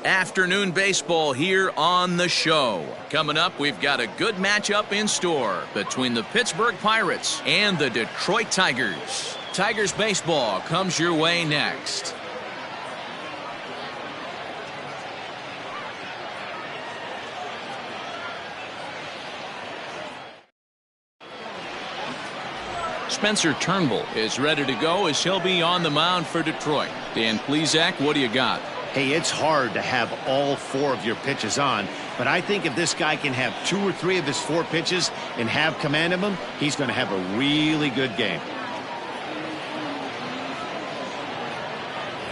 Afternoon baseball here on the show. Coming up, we've got a good matchup in store between the Pittsburgh Pirates and the Detroit Tigers. Tigers baseball comes your way next. Spencer Turnbull is ready to go as he'll be on the mound for Detroit. Dan Plesac, what do you got? Hey, it's hard to have all 4 of your pitches on, but I think if this guy can have 2 or 3 of his 4 pitches and have command of them, he's going to have a really good game.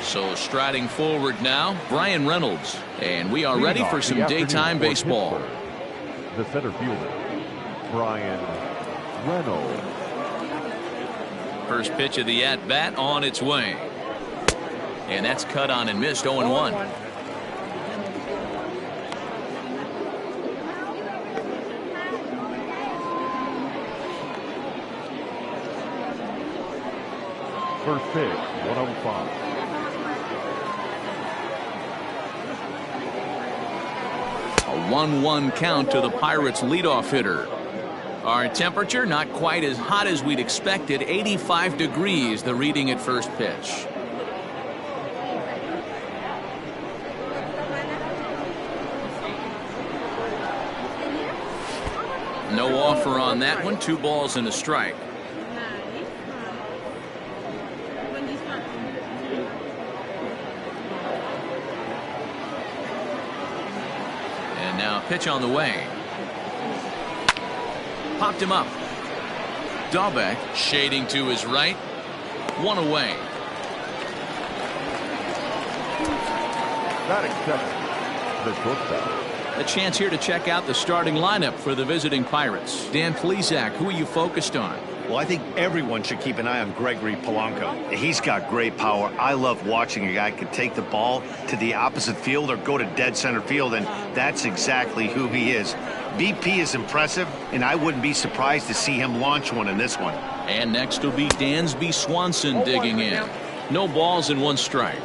So striding forward now, Bryan Reynolds, and we are ready for some daytime baseball. The center fielder, Bryan Reynolds. First pitch of the at-bat on its way. And that's cut on and missed, 0-1. First pitch, 105. A 1-1 count to the Pirates leadoff hitter. Our temperature not quite as hot as we'd expected, 85 degrees the reading at first pitch. No offer on that one. 2 balls and a strike. And now a pitch on the way. Popped him up. Dalbec shading to his right. 1 away. Batting 7th, the shortstop. A chance here to check out the starting lineup for the visiting Pirates. Dan Plesac, who are you focused on? Well, I think everyone should keep an eye on Gregory Polanco. He's got great power. I love watching a guy could take the ball to the opposite field or go to dead center field, and that's exactly who he is. BP is impressive, and I wouldn't be surprised to see him launch one in this one. And next will be Dansby Swanson digging in. No balls and 1 strike.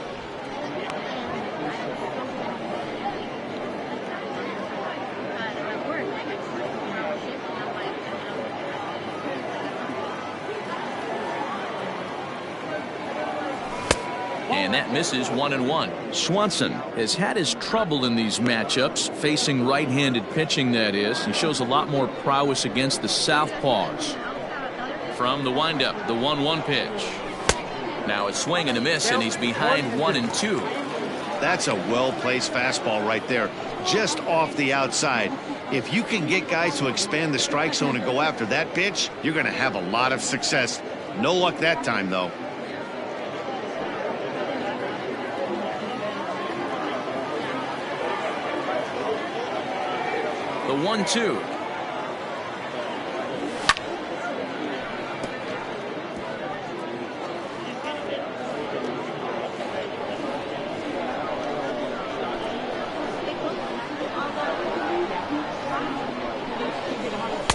And that misses, 1-1. Swanson has had his trouble in these matchups, facing right-handed pitching, that is. He shows a lot more prowess against the southpaws. From the windup, the 1-1 pitch. Now a swing and a miss, and he's behind 1-2. That's a well-placed fastball right there, just off the outside. If you can get guys to expand the strike zone and go after that pitch, you're going to have a lot of success. No luck that time, though. The 1-2.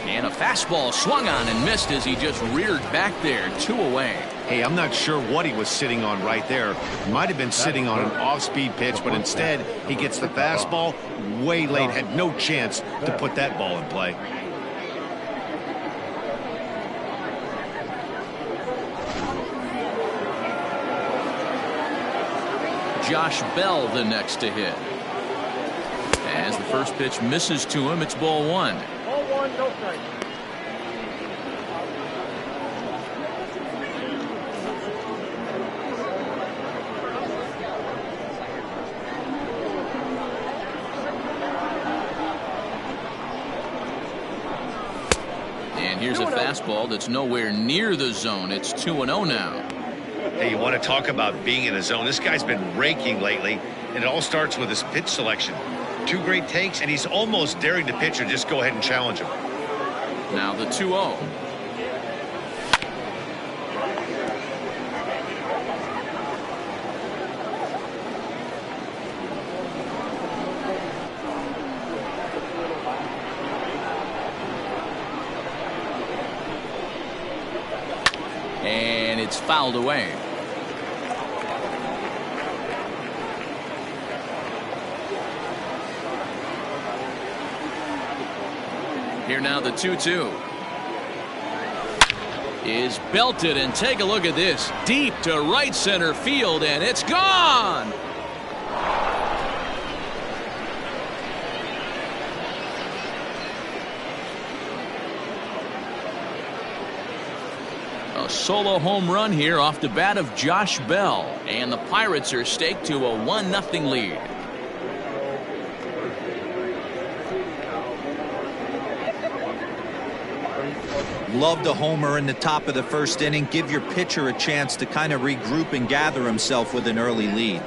And a fastball swung on and missed as he just reared back there, 2 away. Hey, I'm not sure what he was sitting on right there. Might have been sitting on an off-speed pitch, but instead he gets the fastball way late, had no chance to put that ball in play. Josh Bell the next to hit. As the first pitch misses to him, it's ball 1. Ball 1, no strike. And here's a fastball that's nowhere near the zone. It's 2-0 now. Hey, you want to talk about being in a zone? This guy's been raking lately, and it all starts with his pitch selection. 2 great takes, and he's almost daring the pitcher just go ahead and challenge him. Now the 2-0. And it's fouled away. now the 2-2. Is belted, and take a look at this. Deep to right center field, and it's gone. A solo home run here off the bat of Josh Bell, and the Pirates are staked to a 1-0 lead. Loved a homer in the top of the first inning. Give your pitcher a chance to kind of regroup and gather himself with an early lead.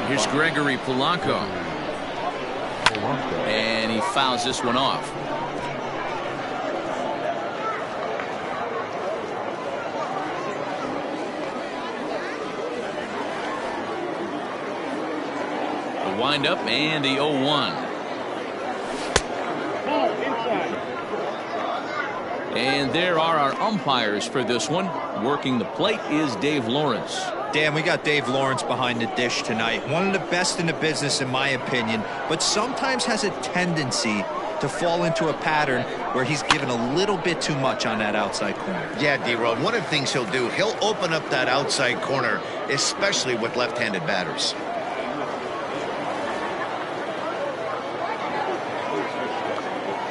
Here's Gregory Polanco. And he fouls this one off. The windup and the 0-1. And there are our umpires for this one. Working the plate is Dave Lawrence. Dan, we got Dave Lawrence behind the dish tonight. One of the best in the business, in my opinion, but sometimes has a tendency to fall into a pattern where he's given a little bit too much on that outside corner. Yeah, D-Rod, one of the things he'll do, he'll open up that outside corner, especially with left-handed batters.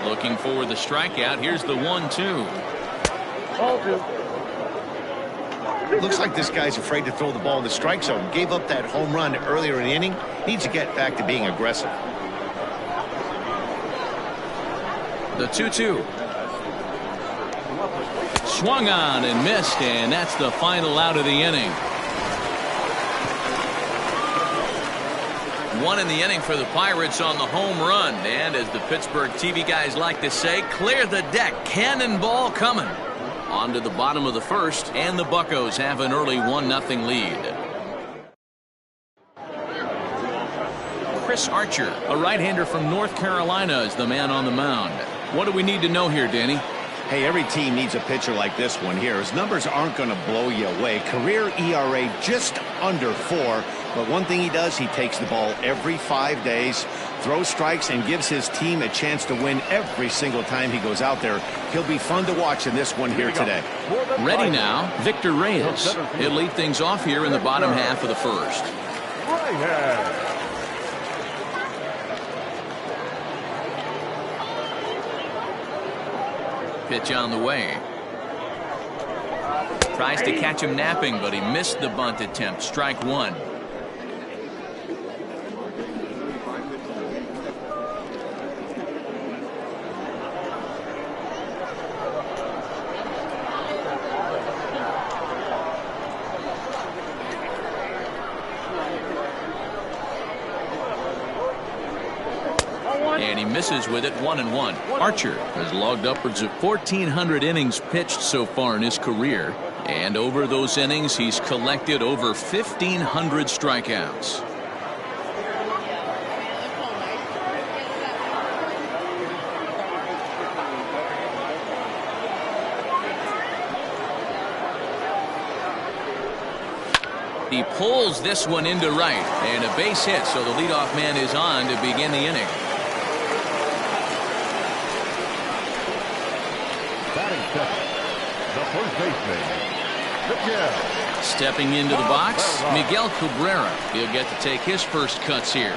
Looking for the strikeout. Here's the 1-2. Looks like this guy's afraid to throw the ball in the strike zone. Gave up that home run earlier in the inning. Needs to get back to being aggressive. The 2-2. Swung on and missed, and that's the final out of the inning. One in the inning for the Pirates on the home run. And as the Pittsburgh TV guys like to say, clear the deck. Cannonball coming. On to the bottom of the first, and the Buccos have an early 1-0 lead. Chris Archer, a right-hander from North Carolina, is the man on the mound. What do we need to know here, Danny? Hey, every team needs a pitcher like this one here. His numbers aren't going to blow you away. Career ERA just under 4. But one thing he does, he takes the ball every 5 days, throws strikes, and gives his team a chance to win every single time he goes out there. He'll be fun to watch in this one here today. Ready now, Victor Reyes. He'll lead things off here in the bottom half of the first. Pitch on the way. Tries to catch him napping, but he missed the bunt attempt. Strike one. And he misses with it, 1-1. Archer has logged upwards of 1,400 innings pitched so far in his career. And over those innings, he's collected over 1,500 strikeouts. He pulls this one into right, and a base hit, so the leadoff man is on to begin the inning. The first baseman, Miguel. Stepping into the box, Miguel Cabrera. He'll get to take his first cuts here.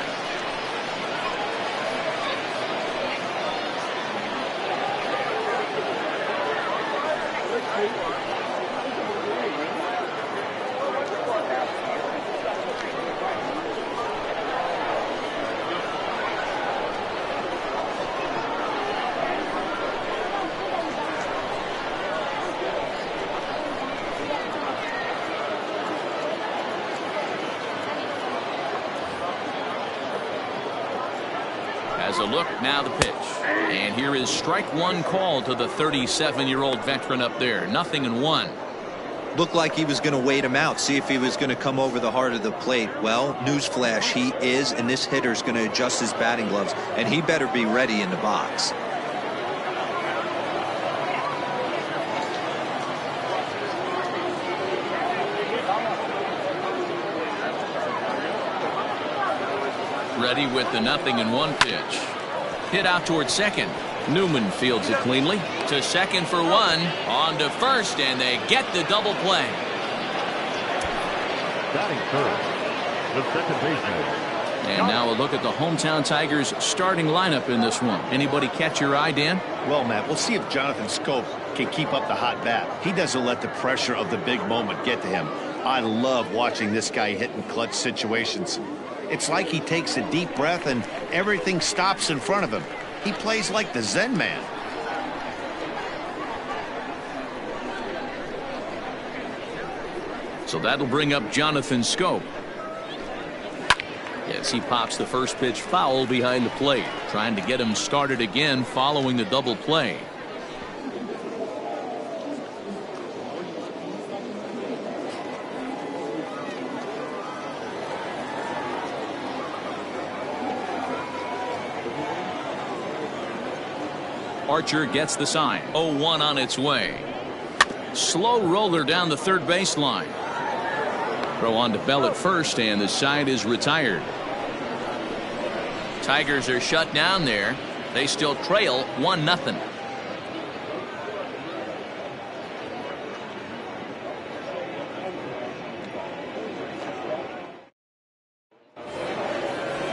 As a look, now the pitch. And here is strike one call to the 37-year-old veteran up there. 0-1. Looked like he was going to wait him out, see if he was going to come over the heart of the plate. Well, newsflash, he is, and this hitter's going to adjust his batting gloves, and he better be ready in the box. Ready with the 0-1 pitch. Hit out towards second. Newman fields it cleanly to second for one. On to first, and they get the double play. Batting third, the second baseman. And now a look at the hometown Tigers starting lineup in this one. Anybody catch your eye, Dan? Well, Matt, we'll see if Jonathan Schoop can keep up the hot bat. He doesn't let the pressure of the big moment get to him. I love watching this guy hit in clutch situations. It's like he takes a deep breath and everything stops in front of him. He plays like the Zen man. So that'll bring up Jonathan Schoop. Yes, he pops the first pitch foul behind the plate, trying to get him started again following the double play. Archer gets the sign. 0-1 on its way. Slow roller down the third baseline. Throw on to Bell at first, and the side is retired. Tigers are shut down there. They still trail 1-0.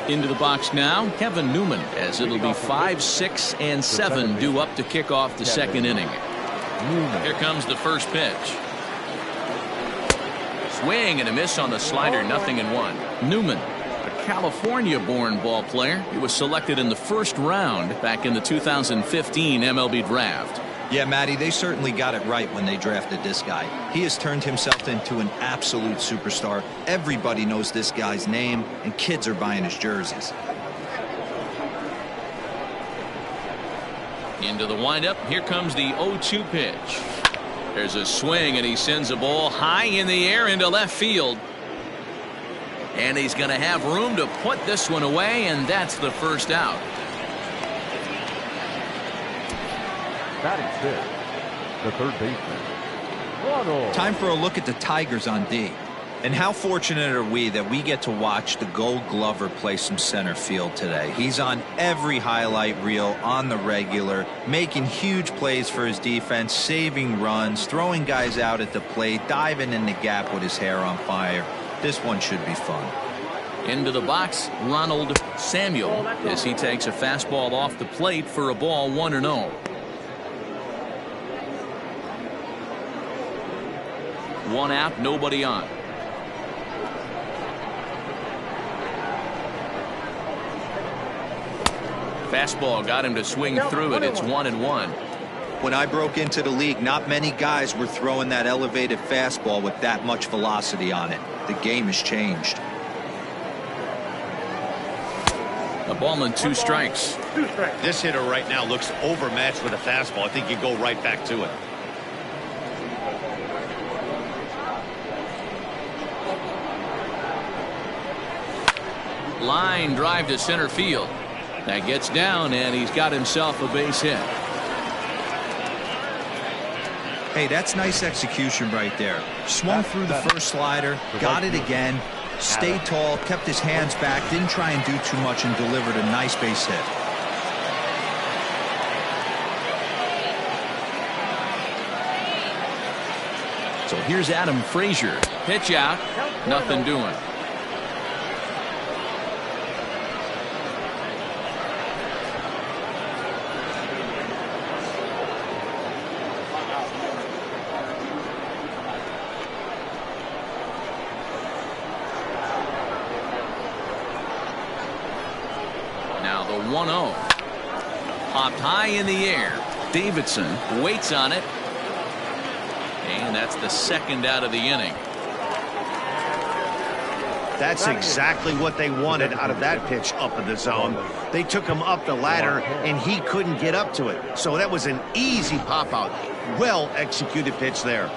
Into the box now, Kevin Newman, as it'll be 5, 6, and 7 due up to kick off the second inning. Here comes the first pitch. Swing and a miss on the slider, 0-1. Newman, a California-born ball player. He was selected in the first round back in the 2015 MLB draft. Yeah, Matty, they certainly got it right when they drafted this guy. He has turned himself into an absolute superstar. Everybody knows this guy's name, and kids are buying his jerseys. Into the windup. Here comes the 0-2 pitch. There's a swing, and he sends a ball high in the air into left field. And he's going to have room to put this one away, and that's the first out. Batting fifth, the third baseman, Ronald. Time for a look at the Tigers on D. And how fortunate are we that we get to watch the Gold Glover play some center field today. He's on every highlight reel on the regular, making huge plays for his defense, saving runs, throwing guys out at the plate, diving in the gap with his hair on fire. This one should be fun. Into the box, Ronald Samuel, as he takes a fastball off the plate for a ball, 1-0. 1 out, nobody on. Fastball got him to swing through it. It's 1-1. When I broke into the league, not many guys were throwing that elevated fastball with that much velocity on it. The game has changed. A ball and 2 strikes. This hitter right now looks overmatched with a fastball. I think you go right back to it. Line drive to center field. That gets down, and he's got himself a base hit. Hey, that's nice execution right there. Swung through the first slider, got it again, stayed tall, kept his hands back, didn't try and do too much, and delivered a nice base hit. So here's Adam Frazier. Pitch out. Nothing doing. Now the 1-0. Popped high in the air. Davidson waits on it. And that's the second out of the inning. That's exactly what they wanted out of that pitch up in the zone. They took him up the ladder, and he couldn't get up to it. So that was an easy pop-out. Well-executed pitch there.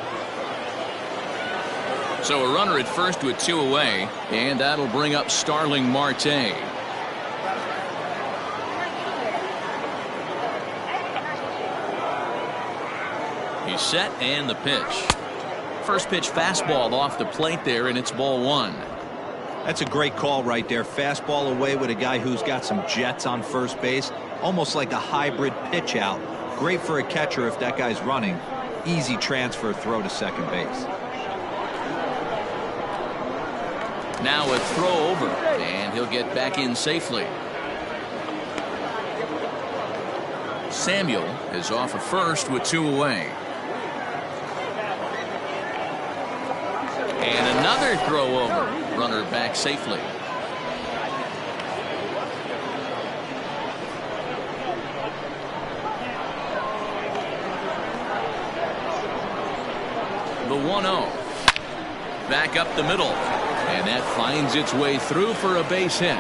So a runner at first with 2 away, and that'll bring up Starling Marte. He's set, and the pitch. First pitch fastball off the plate there, and it's ball 1. That's a great call right there. Fastball away with a guy who's got some jets on first base. Almost like a hybrid pitch out. Great for a catcher if that guy's running. Easy transfer throw to second base. Now a throw over, and he'll get back in safely. Samuel is off at first with 2 away. And another throw over. Runner back safely. The 1-0. Back up the middle. And that finds its way through for a base hit.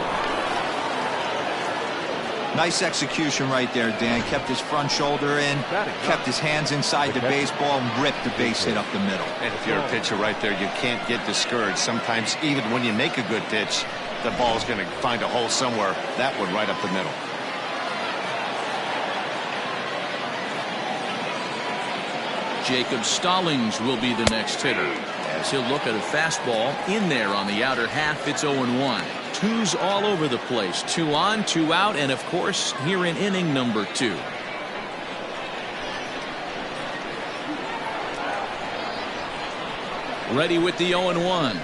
Nice execution right there, Dan. Kept his front shoulder in, kept his hands inside the baseball, and ripped the base hit up the middle. And if you're a pitcher right there, you can't get discouraged. Sometimes even when you make a good pitch, the ball's going to find a hole somewhere. That one right up the middle. Jacob Stallings will be the next hitter, as he'll look at a fastball in there on the outer half. It's 0-1. Twos all over the place. 2 on, 2 out, and of course here in inning number 2. Ready with the 0-1.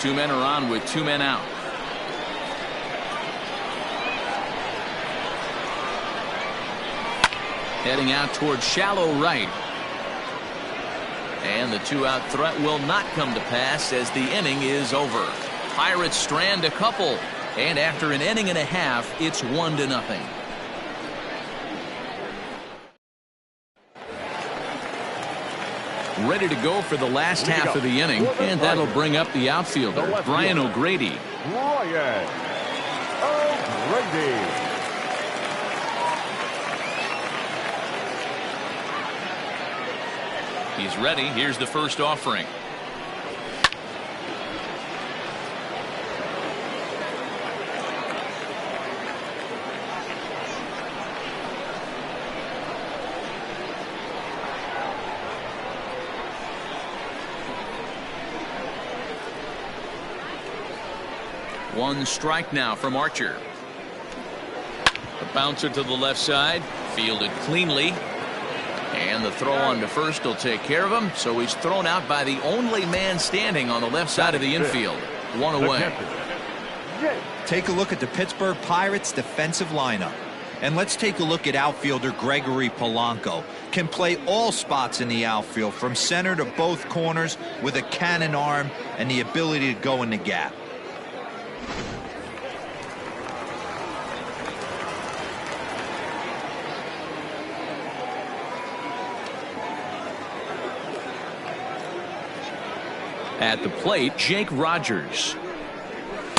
Two men are on with 2 men out. Heading out towards shallow right. And the 2-out threat will not come to pass as the inning is over. Pirates strand a couple. And after an inning and a half, it's 1-0. Ready to go for the last half of the inning, and that'll bring up the outfielder, Brian O'Grady. Brian O'Grady. He's ready. Here's the first offering. One strike now from Archer. A bouncer to the left side, fielded cleanly. And the throw on to first will take care of him. So he's thrown out by the only man standing on the left side of the infield. 1 away. Take a look at the Pittsburgh Pirates defensive lineup. And let's take a look at outfielder Gregory Polanco. Can play all spots in the outfield from center to both corners with a cannon arm and the ability to go in the gap. At the plate, Jake Rogers.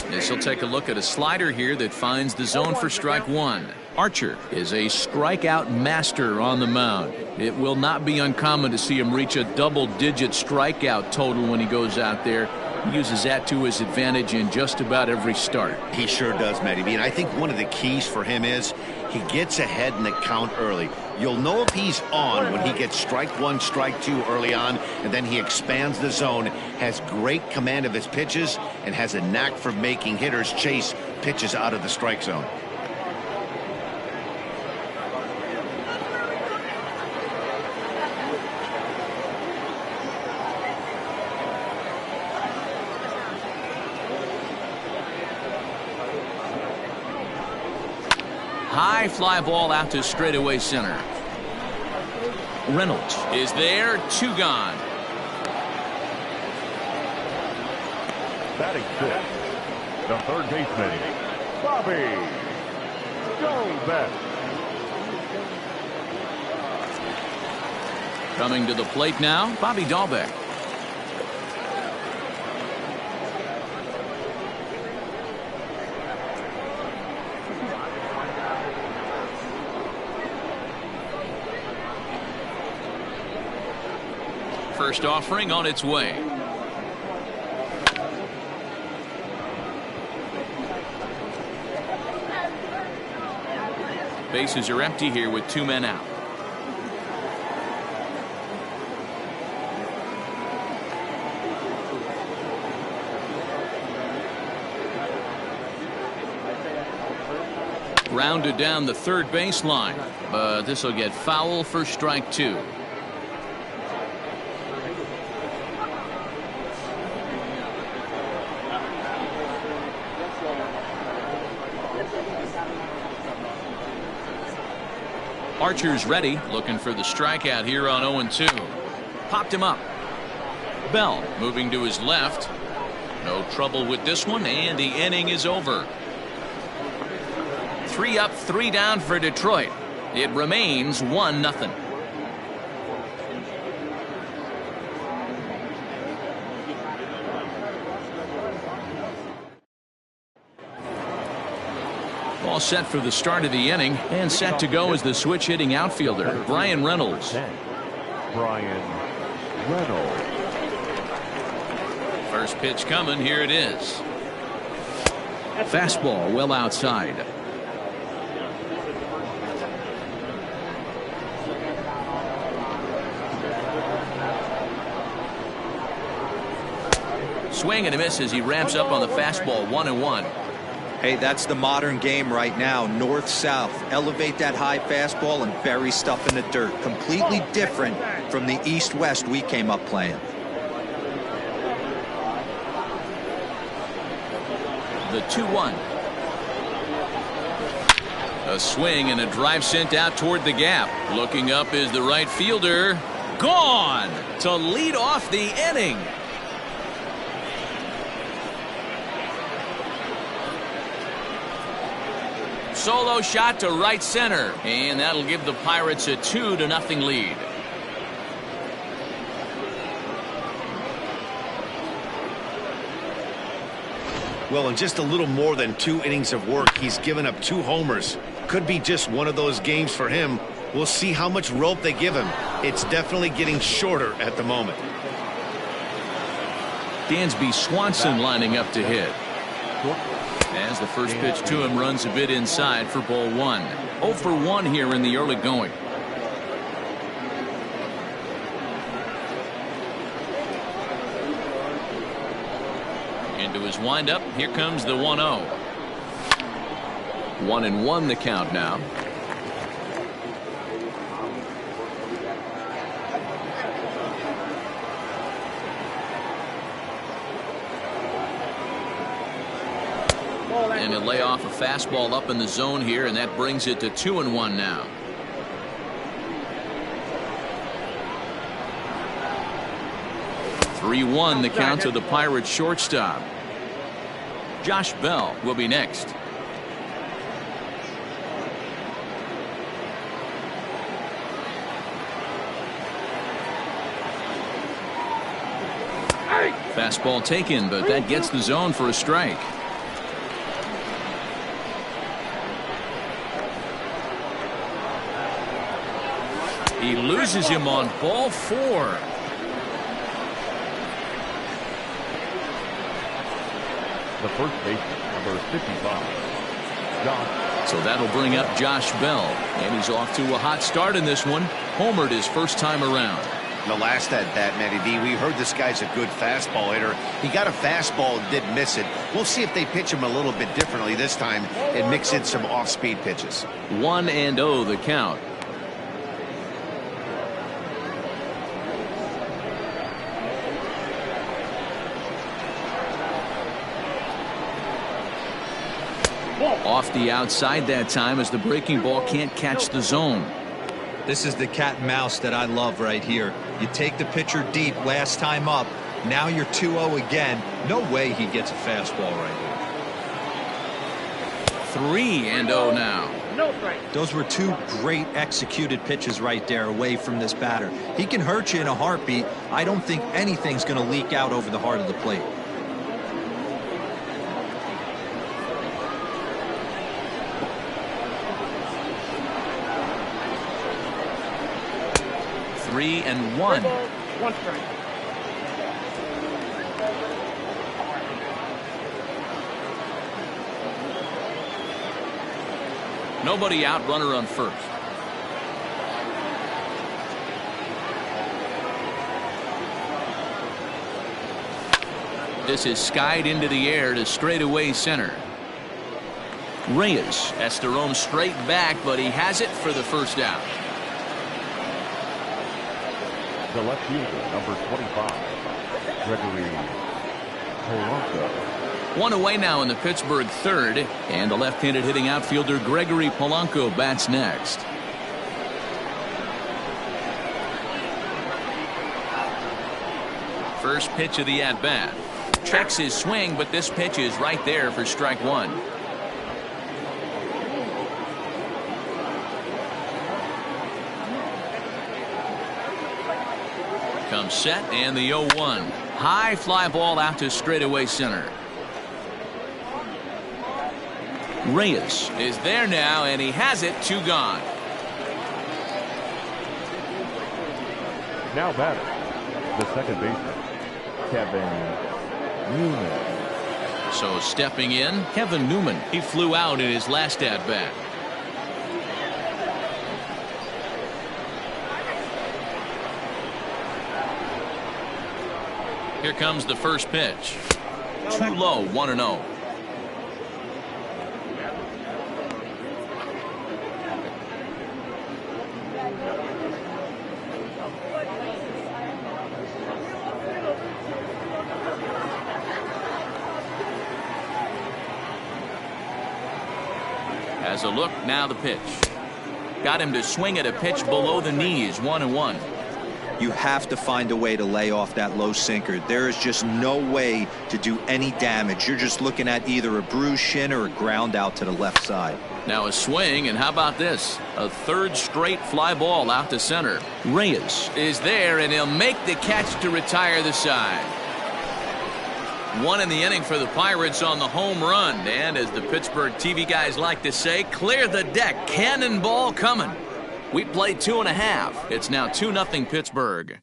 This will take a look at a slider here that finds the zone for strike 1. Archer is a strikeout master on the mound. It will not be uncommon to see him reach a double-digit strikeout total when he goes out there. He uses that to his advantage in just about every start. He sure does, Matty B. And I think one of the keys for him is he gets ahead in the count early. You'll know if he's on when he gets strike 1, strike 2 early on, and then he expands the zone, has great command of his pitches, and has a knack for making hitters chase pitches out of the strike zone. High fly ball out to straightaway center. Reynolds is there. 2 gone. Batting 6th, the third baseman, Bobby Jones. Coming to the plate now, Bobby Dahlbeck. First offering on its way. Bases are empty here with 2 men out. Rounded down the third baseline, but this will get foul for strike 2. Archer's ready, looking for the strikeout here on 0-2. Popped him up. Bell moving to his left. No trouble with this one, and the inning is over. 3 up, 3 down for Detroit. It remains 1-0. All set for the start of the inning, and set to go is the switch hitting outfielder, Bryan Reynolds. Bryan Reynolds. First pitch coming, here it is. Fastball well outside. Swing and a miss as he ramps up on the fastball. 1-1. Hey, that's the modern game right now. North-south. Elevate that high fastball and bury stuff in the dirt. Completely different from the east-west we came up playing. The 2-1. A swing and a drive sent out toward the gap. Looking up is the right fielder. Gone to lead off the inning. Solo shot to right center, and that'll give the Pirates a 2-0 lead. Well, in just a little more than 2 innings of work, he's given up 2 homers. Could be just one of those games for him. We'll see how much rope they give him. It's definitely getting shorter at the moment. Dansby Swanson lining up to hit. As the first pitch to him runs a bit inside for ball 1. 0 for 1 here in the early going. Into his windup. Here comes the 1-0. 1-1 the count now. And he'll lay off a fastball up in the zone here, and that brings it to 2-1 now. The count to the Pirates shortstop. Josh Bell will be next. Fastball taken, but that gets the zone for a strike. He loses him on ball 4. The first baseman, number 55, Josh. So that'll bring up Josh Bell, and he's off to a hot start in this one. Homered his first time around. The last at bat, Matty D, we heard this guy's a good fastball hitter. He got a fastball and did miss it. We'll see if they pitch him a little bit differently this time and mix in some off-speed pitches. 1-0 the count. Off the outside that time as the breaking ball can't catch the zone. This is the cat and mouse that I love right here. You take the pitcher deep last time up. Now you're 2-0 again. No way he gets a fastball right here. 3-0 now. Those were two great executed pitches right there away from this batter. He can hurt you in a heartbeat. I don't think anything's going to leak out over the heart of the plate. Three and one. 1 strike. Nobody out, runner on first. This is skied into the air to straightaway center. Reyes has to roam straight back, but he has it for the first out. The left fielder, number 25, Gregory Polanco. One away now in the Pittsburgh third, and the left-handed hitting outfielder Gregory Polanco bats next. First pitch of the at-bat. Checks his swing, but this pitch is right there for strike one. Comes set, and the 0-1. High fly ball out to straightaway center. Reyes is there now, and he has it. 2 gone. Now batter, the second baseman, Kevin Newman. So stepping in, Kevin Newman. He flew out in his last at bat. Here comes the first pitch. Too low, 1-0. As a look, now the pitch. Got him to swing at a pitch below the knees, 1-1. You have to find a way to lay off that low sinker. There is just no way to do any damage. You're just looking at either a bruised shin or a ground out to the left side. Now a swing, and how about this? A third straight fly ball out to center. Reyes is there, and he'll make the catch to retire the side. One in the inning for the Pirates on the home run. And as the Pittsburgh TV guys like to say, clear the deck. Cannonball coming. We played 2.5. It's now 2-0 Pittsburgh.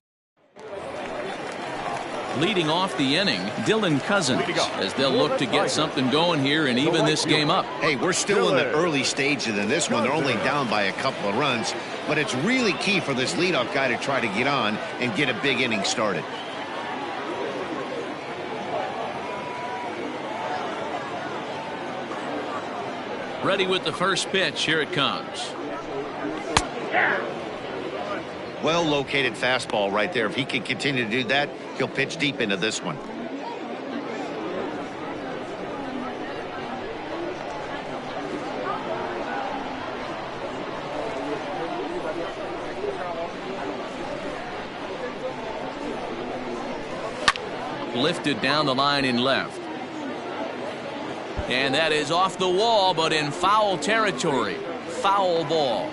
Leading off the inning, Dylan Cousins, as they'll look to get something going here and even this game up. Hey, we're still in the early stages in this one. They're only down by a couple of runs, but it's really key for this leadoff guy to try to get on and get a big inning started. Ready with the first pitch. Here it comes. Well located fastball right there. If he can continue to do that, he'll pitch deep into this one. Lifted down the line in left. And that is off the wall, but in foul territory. Foul ball.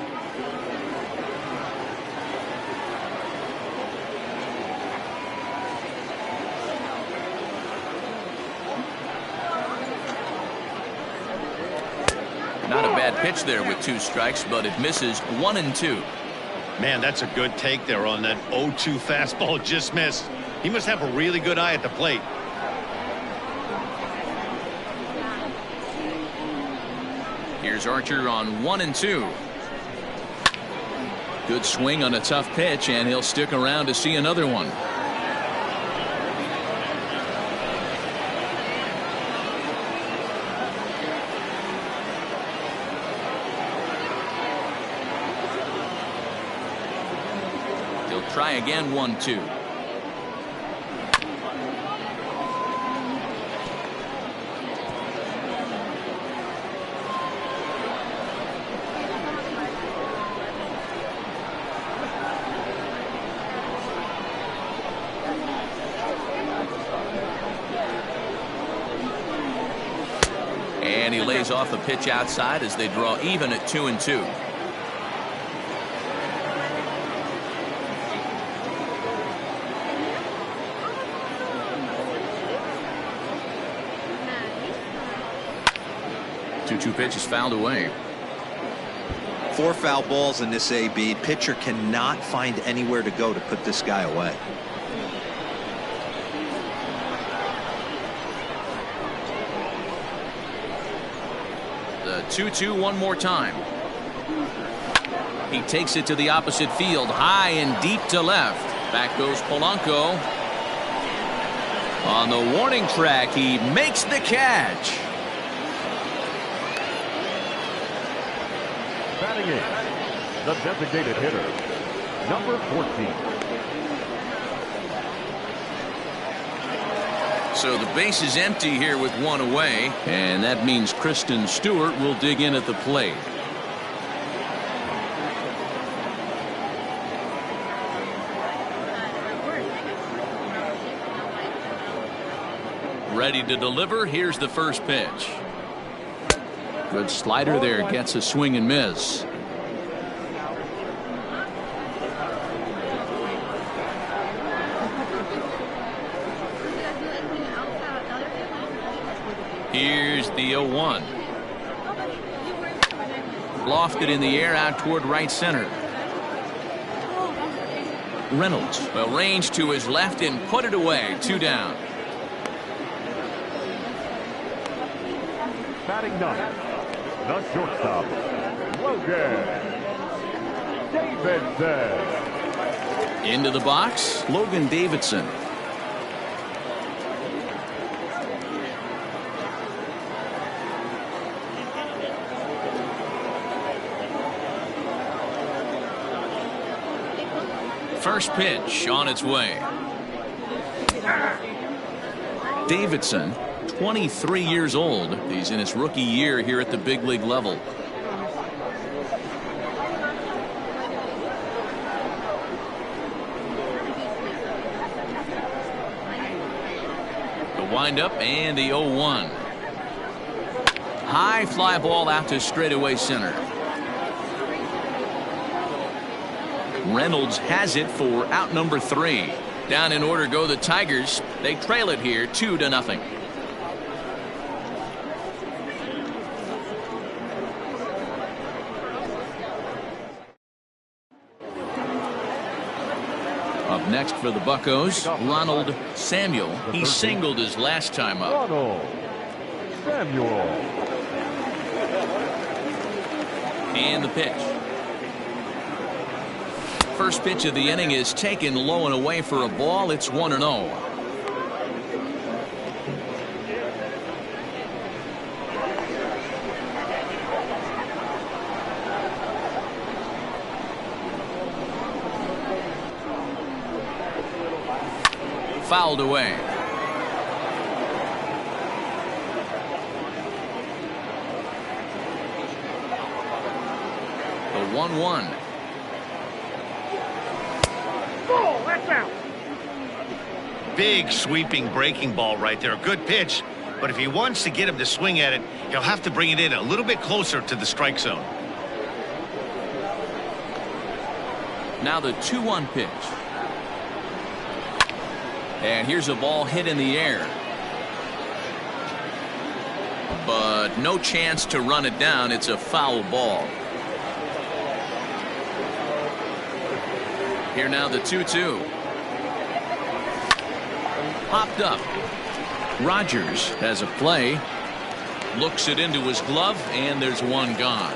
Not a bad pitch there with 2 strikes, but it misses 1-2. Man, that's a good take there on that 0-2 fastball. Just missed. He must have a really good eye at the plate. Here's Archer on 1-2. Good swing on a tough pitch, and he'll stick around to see another one. He'll try again, 1-2. And he lays off the pitch outside as they draw even at 2-2. Two pitch is fouled away. 4 foul balls in this AB. Pitcher cannot find anywhere to go to put this guy away. The 2-2 one more time. He takes it to the opposite field, high and deep to left. Back goes Polanco. On the warning track, he makes the catch. Batting in, the designated hitter, number 14. So the base is empty here with 1 away, and that means Kristen Stewart will dig in at the plate. Ready to deliver. Here's the first pitch. Good slider there, gets a swing and miss. Here's the 0-1. Lofted in the air out toward right center. Reynolds will range to his left and put it away. 2 down. Batting 9th, the shortstop, Logan Davidson. Into the box, Logan Davidson. First pitch on its way. Davidson, 23 years old. He's in his rookie year here at the big league level. The windup and the 0-1. High fly ball out to straightaway center. Reynolds has it for out number 3. Down in order go the Tigers. They trail it here 2-0. Up next for the Buccos, Ronald Samuel. He singled his last time up. Ronald Samuel. And the pitch. First pitch of the inning is taken low and away for a ball. It's 1-0. Fouled away. The 1-1. Big sweeping breaking ball right there. A good pitch, but if he wants to get him to swing at it, he'll have to bring it in a little bit closer to the strike zone. Now the 2-1 pitch. And here's a ball hit in the air. But no chance to run it down. It's a foul ball. Here now the 2-2. Popped up. Rogers has a play. Looks it into his glove, and there's one gone.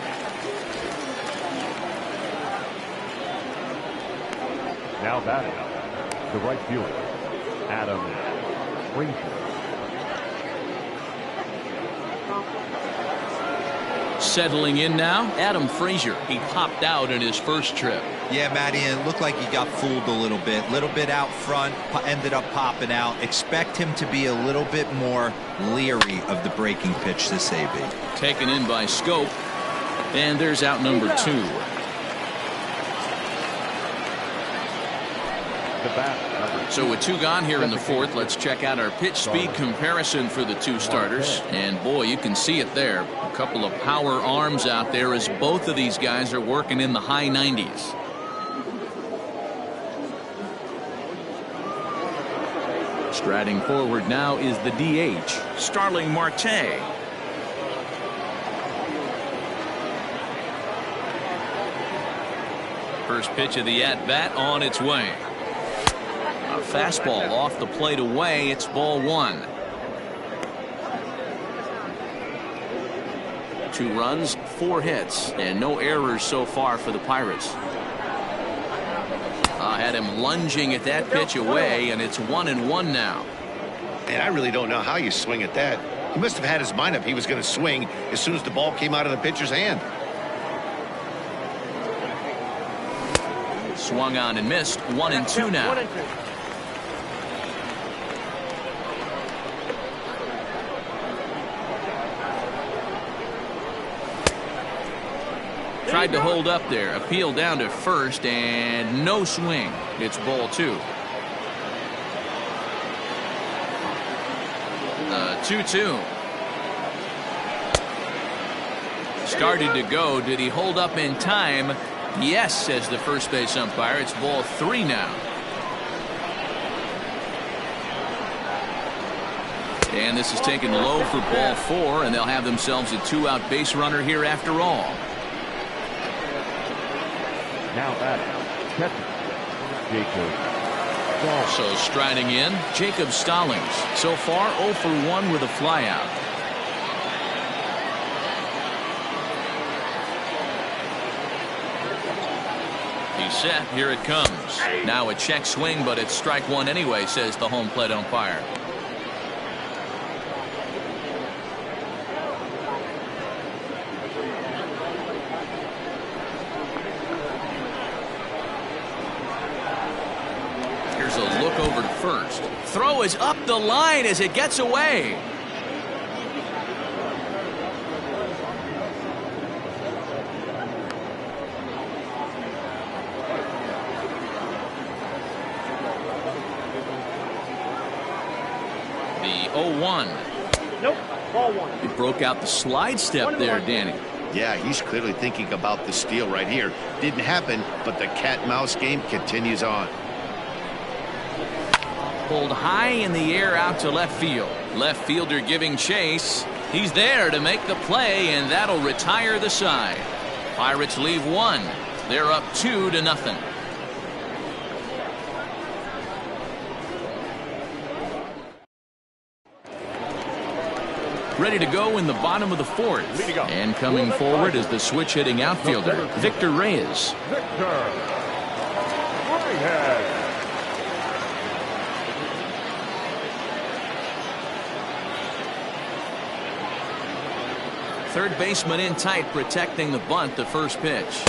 Now batting, the right fielder, Adam Frazier. Settling in now, Adam Frazier. He popped out in his first trip. Yeah, Matty, it looked like he got fooled a little bit out front, ended up popping out. Expect him to be a little bit more leery of the breaking pitch this AB. Taken in by Scope, and there's out number 2. the bat, number So with 2 gone here in the 4th, let's check out our pitch speed comparison for the 2 starters. And boy, you can see it there. A couple of power arms out there as both of these guys are working in the high 90s. Striding forward now is the DH, Starling Marte. First pitch of the at-bat on its way. A fastball off the plate away. It's ball 1. 2 runs, 4 hits, and no errors so far for the Pirates. Had him lunging at that pitch away, and it's 1-1 now. And I really don't know how you swing at that. He must have had his mind up he was going to swing as soon as the ball came out of the pitcher's hand. Swung on and missed. 1-2 now. Tried to hold up there. Appeal down to first, and no swing. It's ball 2. 2-2. Started to go. Did he hold up in time? Yes, says the first base umpire. It's ball 3 now. And this is taken low for ball 4, and they'll have themselves a 2-out base runner here after all. Now batting, catcher, Jacob. So striding in, Jacob Stallings. So far 0 for 1 with a flyout. He's set. Here it comes. Now a check swing, but it's strike 1 anyway, says the home plate umpire. Here's a look over to first. Throw is up the line as it gets away. The 0-1. Nope, ball 1. He broke out the slide step there, Danny. Yeah, he's clearly thinking about the steal right here. Didn't happen, but the cat-mouse game continues on. Pulled high in the air out to left field. Left fielder giving chase. He's there to make the play, and that'll retire the side. Pirates leave 1. They're up 2-0. Ready to go in the bottom of the 4th. And coming forward is the switch hitting outfielder, Victor Reyes. Victor Reyes. Third baseman in tight, protecting the bunt, the first pitch.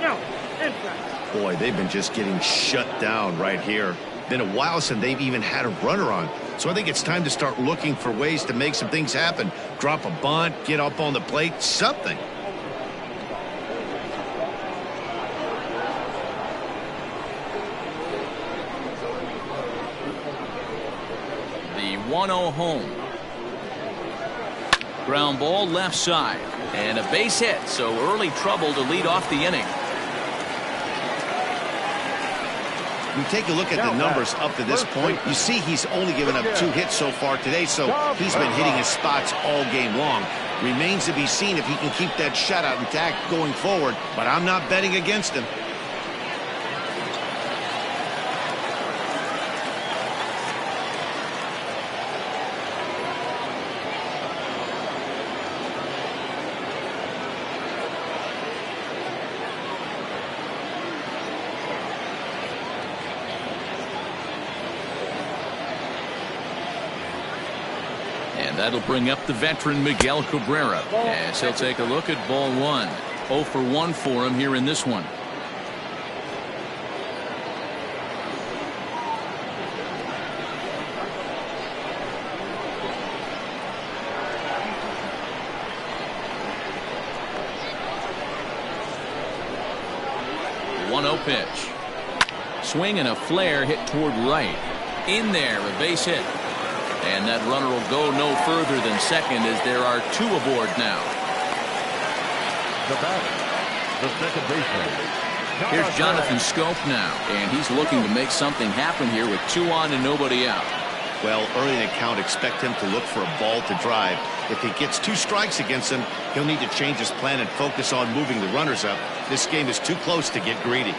No, inside. Boy, they've been just getting shut down right here. Been a while since they've even had a runner on. So I think it's time to start looking for ways to make some things happen. Drop a bunt, get up on the plate, something. The 1-0 home. Ground ball left side. And a base hit, so early trouble to lead off the inning. You take a look at the numbers up to this point, you see he's only given up 2 hits so far today, so he's been hitting his spots all game long. Remains to be seen if he can keep that shutout intact going forward, but I'm not betting against him. That'll bring up the veteran Miguel Cabrera as he'll take a look at ball 1. 0 for 1 for him here in this one. The 1-0 pitch. Swing and a flare hit toward right. In there, a base hit. And that runner will go no further than second as there are 2 aboard now. The batter, the second baseman. Here's Jonathan Schoop now, and he's looking to make something happen here with 2 on and nobody out. Well, early in the count, expect him to look for a ball to drive. If he gets 2 strikes against him, he'll need to change his plan and focus on moving the runners up. This game is too close to get greedy.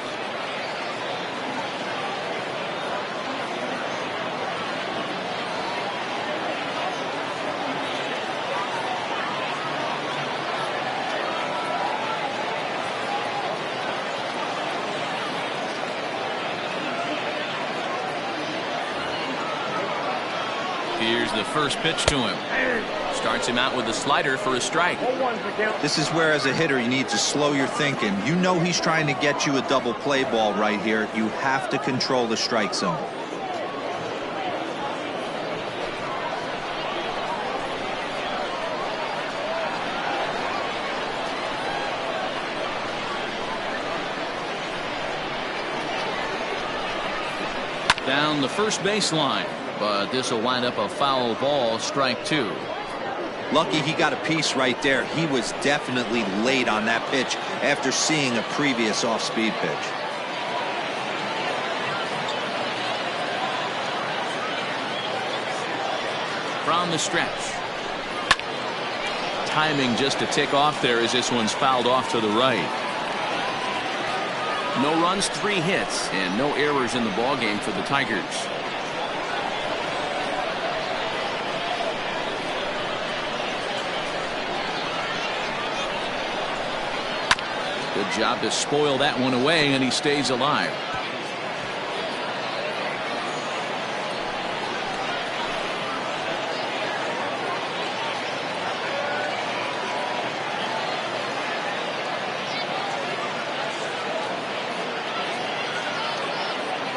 Here's the first pitch to him. Starts him out with a slider for a strike. This is where, as a hitter, you need to slow your thinking. You know he's trying to get you a double play ball right here. You have to control the strike zone. Down the first baseline. But this will wind up a foul ball, strike 2. Lucky he got a piece right there. He was definitely late on that pitch after seeing a previous off-speed pitch. From the stretch. Timing just a tick off there as this one's fouled off to the right. No runs, 3 hits, and no errors in the ballgame for the Tigers. Good job to spoil that one away, and he stays alive.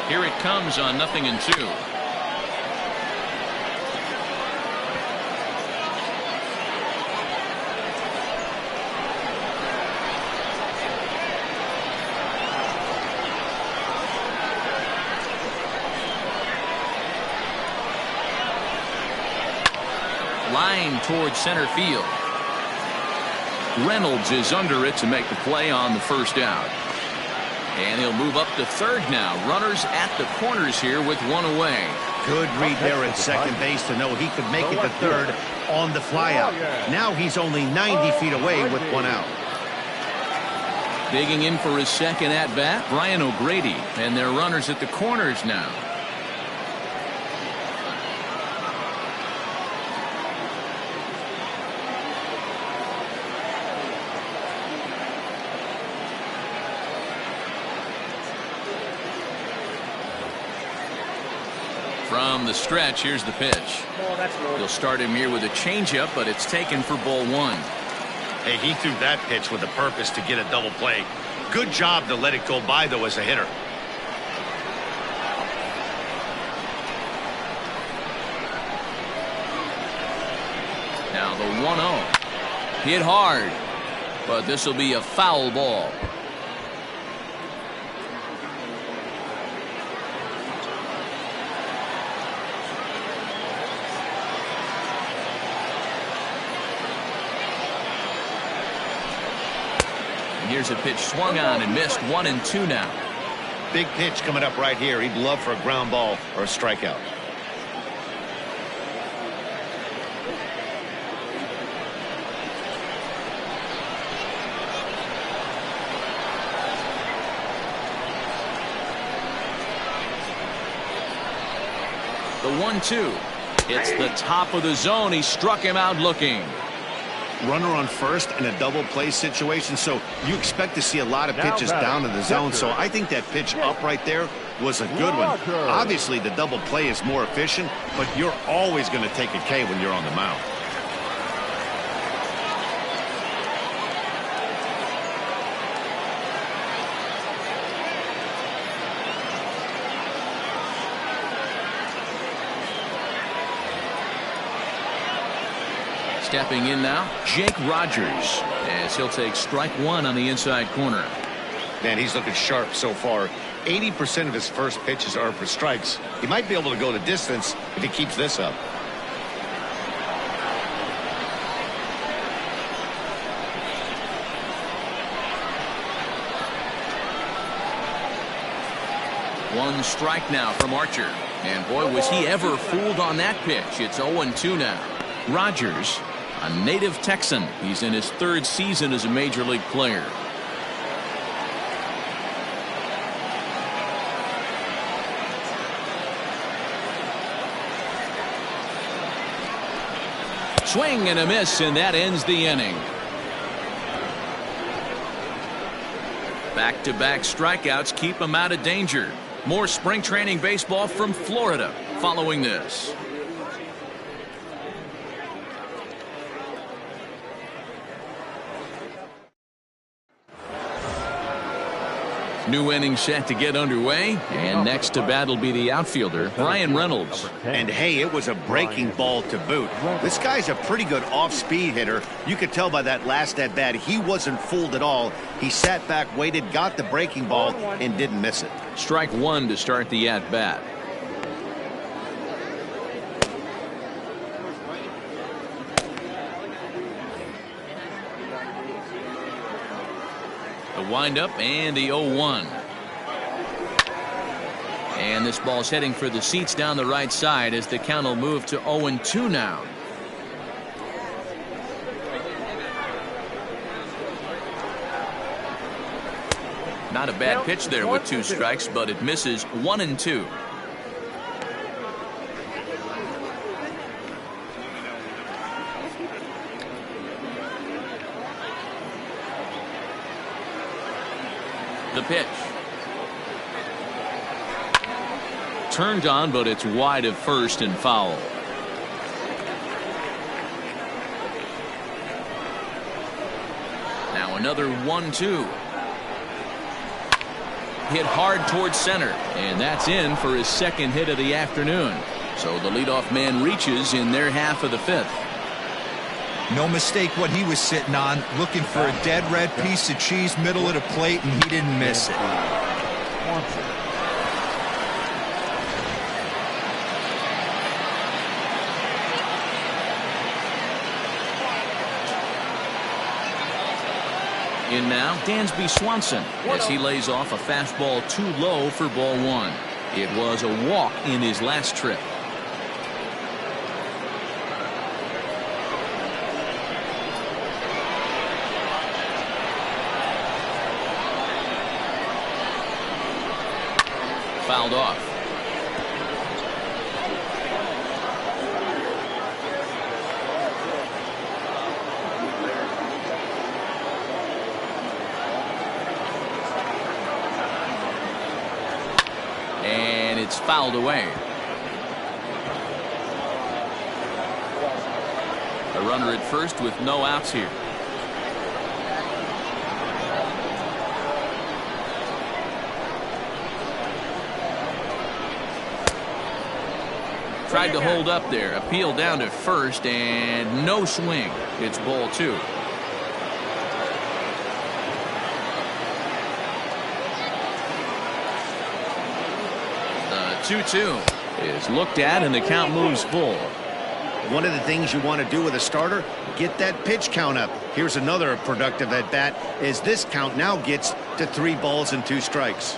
Here it comes on 0-2. Line towards center field. Reynolds is under it to make the play on the first out. And he'll move up to third now. Runners at the corners here with 1 away. Good read there at second base to know he could make it to third on the flyout. Now he's only 90 feet away with 1 out. Digging in for his second at bat, Brian O'Grady, and their runners at the corners now. From the stretch, here's the pitch. He'll start him here with a changeup, but it's taken for ball 1. Hey, he threw that pitch with a purpose to get a double play. Good job to let it go by, though, as a hitter. Now the 1-0. Hit hard, but this will be a foul ball. Here's a pitch swung on and missed. 1-2 now. Big pitch coming up right here. He'd love for a ground ball or a strikeout. The 1-2. It's the top of the zone. He struck him out looking. Runner on first in a double play situation, so you expect to see a lot of pitches down in the zone. So I think that pitch up right there was a good one. Obviously the double play is more efficient, but you're always going to take a K when you're on the mound. Stepping in now, Jake Rogers, as he'll take strike 1 on the inside corner. Man, he's looking sharp so far. 80% of his first pitches are for strikes. He might be able to go the distance if he keeps this up. One strike now from Archer. And boy, was he ever fooled on that pitch. It's 0-2 now. Rogers, a native Texan. He's in his 3rd season as a major league player. Swing and a miss, and that ends the inning. Back-to-back strikeouts keep him out of danger. More spring training baseball from Florida following this. New inning set to get underway, and next to bat will be the outfielder, Bryan Reynolds. And hey, it was a breaking ball to boot. This guy's a pretty good off-speed hitter. You could tell by that last at-bat he wasn't fooled at all. He sat back, waited, got the breaking ball, and didn't miss it. Strike one to start the at-bat. The windup and the 0-1. And this ball's heading for the seats down the right side as the count will move to 0-2 now. Not a bad pitch there with 2 strikes, but it misses 1-2. The pitch. Turned on, but it's wide of first and foul. Now another 1-2. Hit hard towards center, and that's in for his 2nd hit of the afternoon. So the leadoff man reaches in their half of the 5th. No mistake what he was sitting on, looking for a dead red piece of cheese middle of the plate, and he didn't miss it. In now, Dansby Swanson as he lays off a fastball too low for ball 1. It was a walk in his last trip. Fouled off. And it's fouled away. A runner at first with no outs here. Tried to hold up there. Appeal down to first and no swing. It's ball 2. The 2-2 is looked at and the count moves full. One of the things you want to do with a starter, get that pitch count up. Here's another productive at bat as this count now gets to 3 balls and 2 strikes.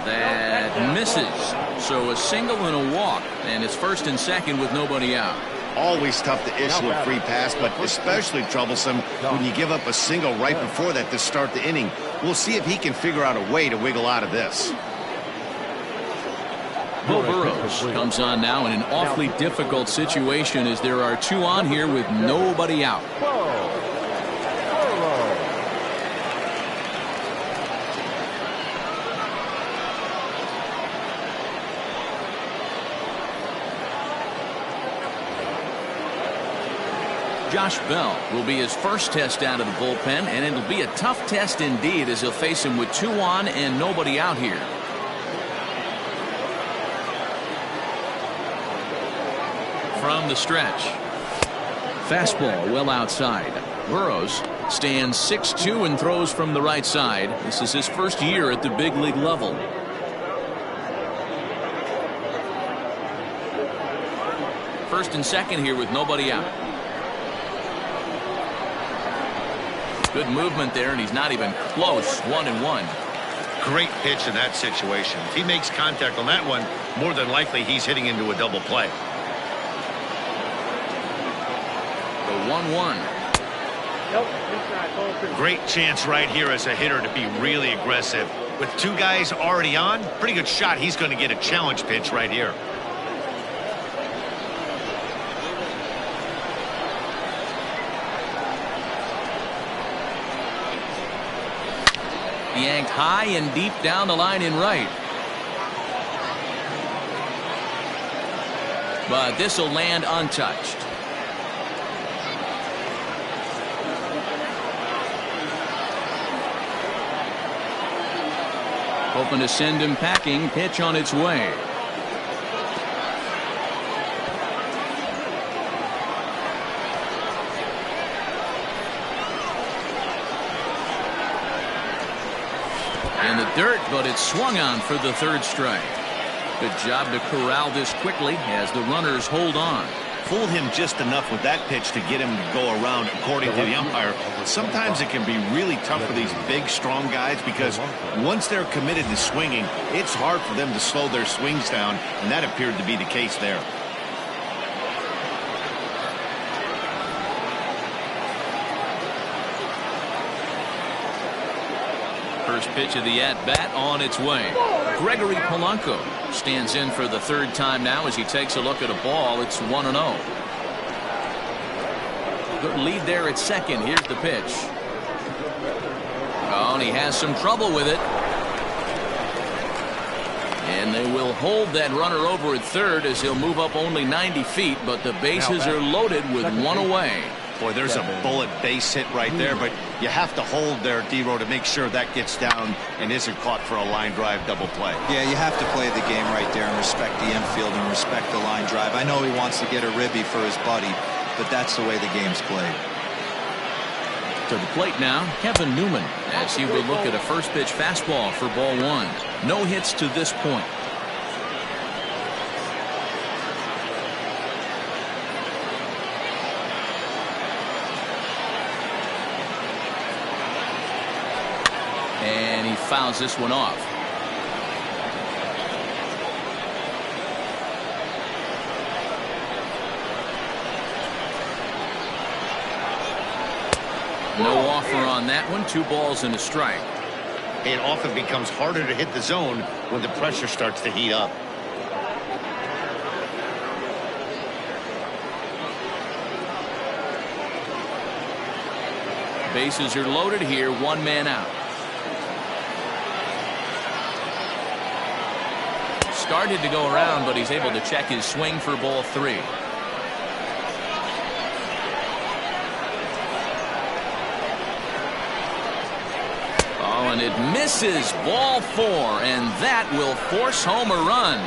That misses. So a single and a walk, and it's 1st and 2nd with nobody out. Always tough to issue a free pass, but especially troublesome when you give up a single right before that to start the inning. We'll see if he can figure out a way to wiggle out of this. Beau Burrows comes on now in an awfully difficult situation as there are 2 on here with nobody out. Josh Bell will be his first test out of the bullpen, and it'll be a tough test indeed as he'll face him with 2 on and nobody out here. from the stretch. Fastball well outside. Burrows stands 6'2" and throws from the right side. This is his first year at the big league level. First and second here with nobody out. Good movement there, and he's not even close. 1-1. Great pitch in that situation. If he makes contact on that one, more than likely he's hitting into a double play. The 1-1. Nope, inside, ball 2. Great chance right here as a hitter to be really aggressive. With two guys already on, pretty good shot. He's going to get a challenge pitch right here. Yanked high and deep down the line in right. But this will land untouched. Hoping to send him packing. Pitch on its way. In the dirt, but it's swung on for the third strike. Good job to corral this quickly as the runners hold on. Fooled him just enough with that pitch to get him to go around, according to the umpire. Sometimes it can be really tough for these big, strong guys because once they're committed to swinging, it's hard for them to slow their swings down, and that appeared to be the case there. First pitch of the at-bat on its way. Gregory Polanco stands in for the third time now as he takes a look at a ball. It's 1-0. Good lead there at second. Here's the pitch. Oh, and he has some trouble with it. And they will hold that runner over at third as he'll move up only 90 feet, but the bases are loaded with one away. Boy, there's a bullet base hit right there, but you have to hold there, D-Row, to make sure that gets down and isn't caught for a line drive double play. Yeah, you have to play the game right there and respect the infield and respect the line drive. I know he wants to get a ribby for his buddy, but that's the way the game's played. To the plate now, Kevin Newman, as he will look at a first pitch fastball for ball one. No hits to this point. And he fouls this one off. No offer on that one. 2 balls and a strike. It often becomes harder to hit the zone when the pressure starts to heat up. Bases are loaded here. 1 man out. Started to go around, but he's able to check his swing for ball 3. Oh, and it misses. Ball 4, and that will force home a run.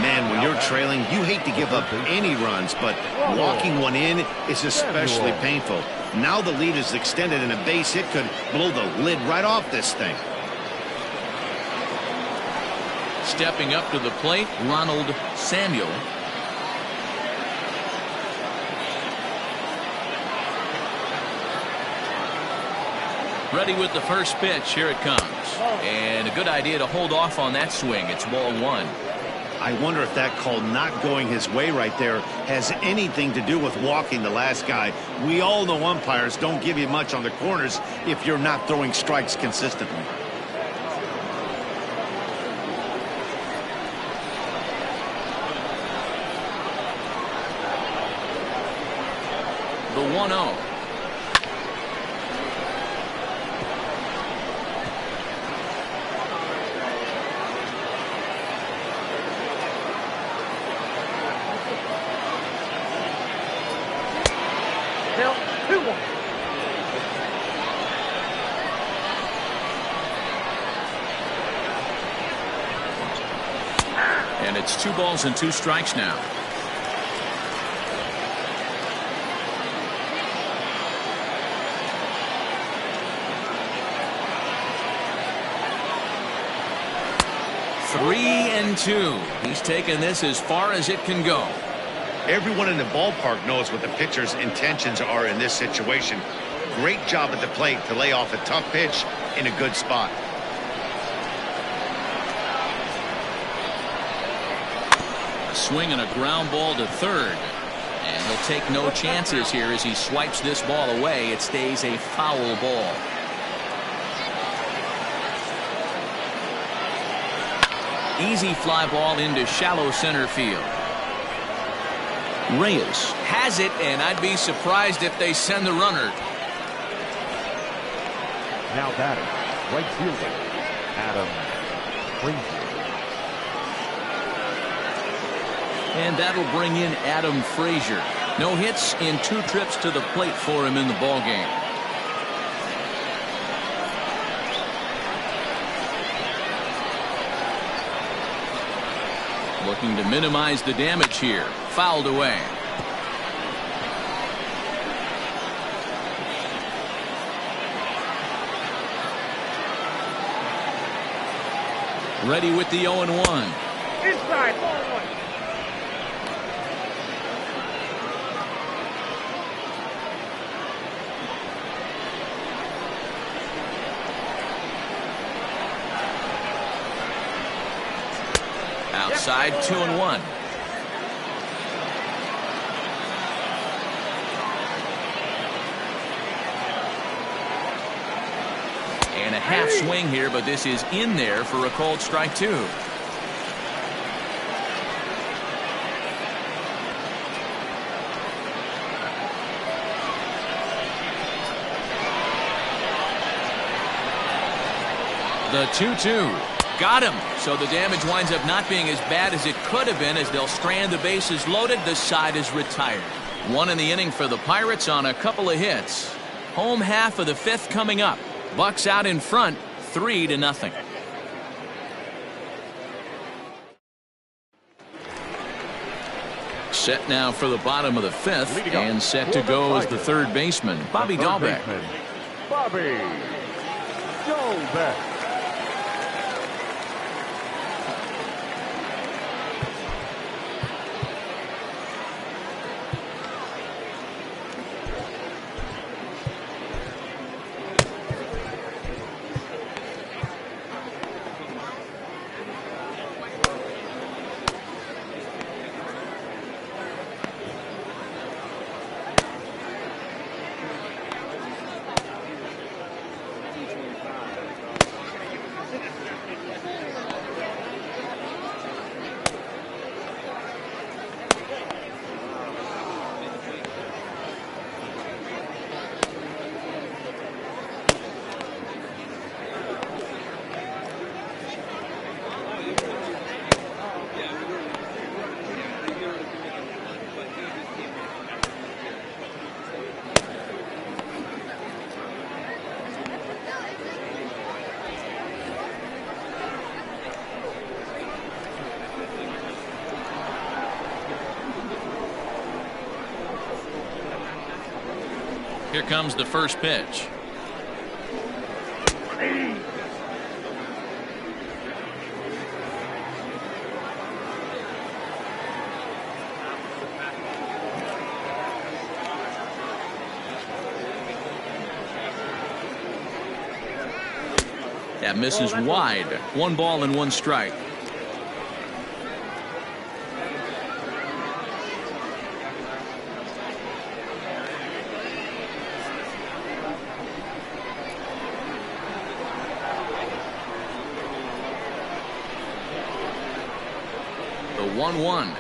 Man, when you're trailing, you hate to give up any runs, but walking one in is especially painful. Now the lead is extended, and a base hit could blow the lid right off this thing. Stepping up to the plate, Ronald Samuel. Ready with the first pitch. Here it comes. And a good idea to hold off on that swing. It's ball 1. I wonder if that call not going his way right there has anything to do with walking the last guy. We all know umpires don't give you much on the corners if you're not throwing strikes consistently. The 1-0. Now, 2-1. And it's 2 balls and 2 strikes now. Three and 2. He's taken this as far as it can go. Everyone in the ballpark knows what the pitcher's intentions are in this situation. Great job at the plate to lay off a tough pitch in a good spot. A swing and a ground ball to third. And he'll take no chances here as he swipes this ball away. It stays a foul ball. Easy fly ball into shallow center field. Reyes has it, and I'd be surprised if they send the runner. Now batting, right fielder, Adam Frazier. And that'll bring in Adam Frazier. No hits in 2 trips to the plate for him in the ballgame. Looking to minimize the damage here. Fouled away. Ready with the 0-1. Inside, ball 1. Outside, 2-1. And a half swing here, but this is in there for a called strike 2. The 2-2. Got him. So the damage winds up not being as bad as it could have been as they'll strand the bases loaded. The side is retired. 1 in the inning for the Pirates on a couple of hits. Home half of the 5th coming up. Bucks out in front, 3-0. Set now for the bottom of the 5th and set to go as the third baseman, Bobby Dalbec. Bobby Dalbec. Here comes the first pitch. That misses wide. 1 ball and 1 strike. The 1-1.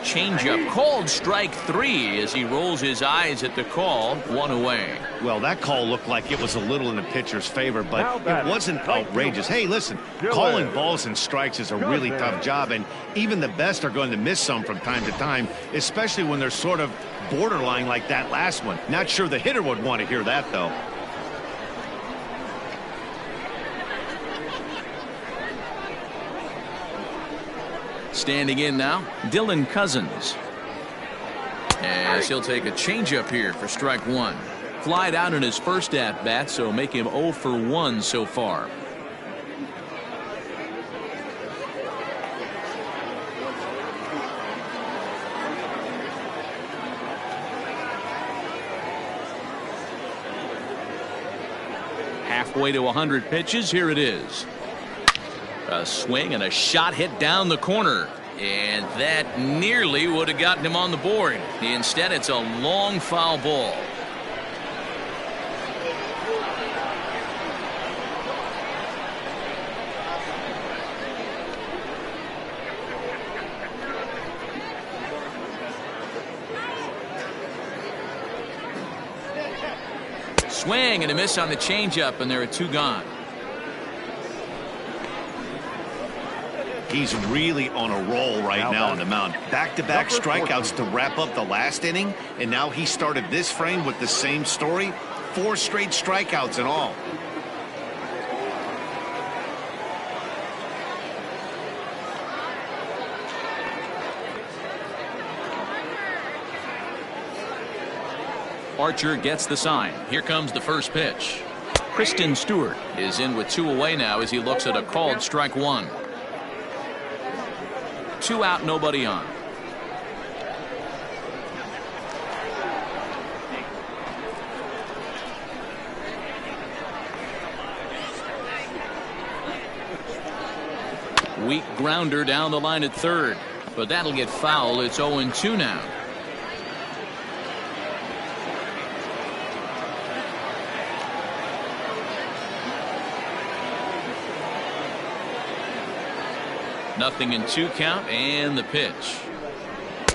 changeup called strike 3 as he rolls his eyes at the call. 1 away. Well, that call looked like it was a little in the pitcher's favor, but it wasn't outrageous. Hey, listen, calling balls and strikes is a really tough job, and even the best are going to miss some from time to time, especially when they're sort of borderline like that last one. Not sure the hitter would want to hear that, though. Standing in now, Dylan Cousins. As he'll take a changeup here for strike 1. Flied out in his first at-bat, so make him 0 for 1 so far. Halfway to 100 pitches, here it is. A swing and a shot hit down the corner. And that nearly would have gotten him on the board. Instead, it's a long foul ball. Swing and a miss on the changeup, and there are 2 gone. He's really on a roll right now on the mound. Back-to-back strikeouts to wrap up the last inning, and now he started this frame with the same story. 4 straight strikeouts and all. Archer gets the sign. Here comes the first pitch. Kristen Stewart is in with 2 away now as he looks at a called strike 1. 2 out, nobody on. Weak grounder down the line at third, but that'll get foul. It's 0-2 now. Nothing in 2 count, and the pitch.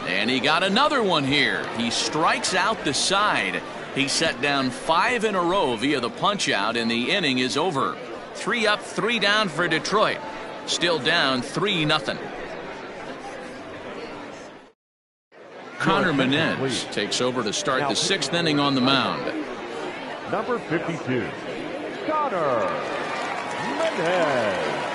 And he got another one here. He strikes out the side. He set down 5 in a row via the punch out, and the inning is over. 3 up, 3 down for Detroit. Still down 3-0. Connor Menez takes over to start the 6th inning on the mound. Number 52, Connor Menez.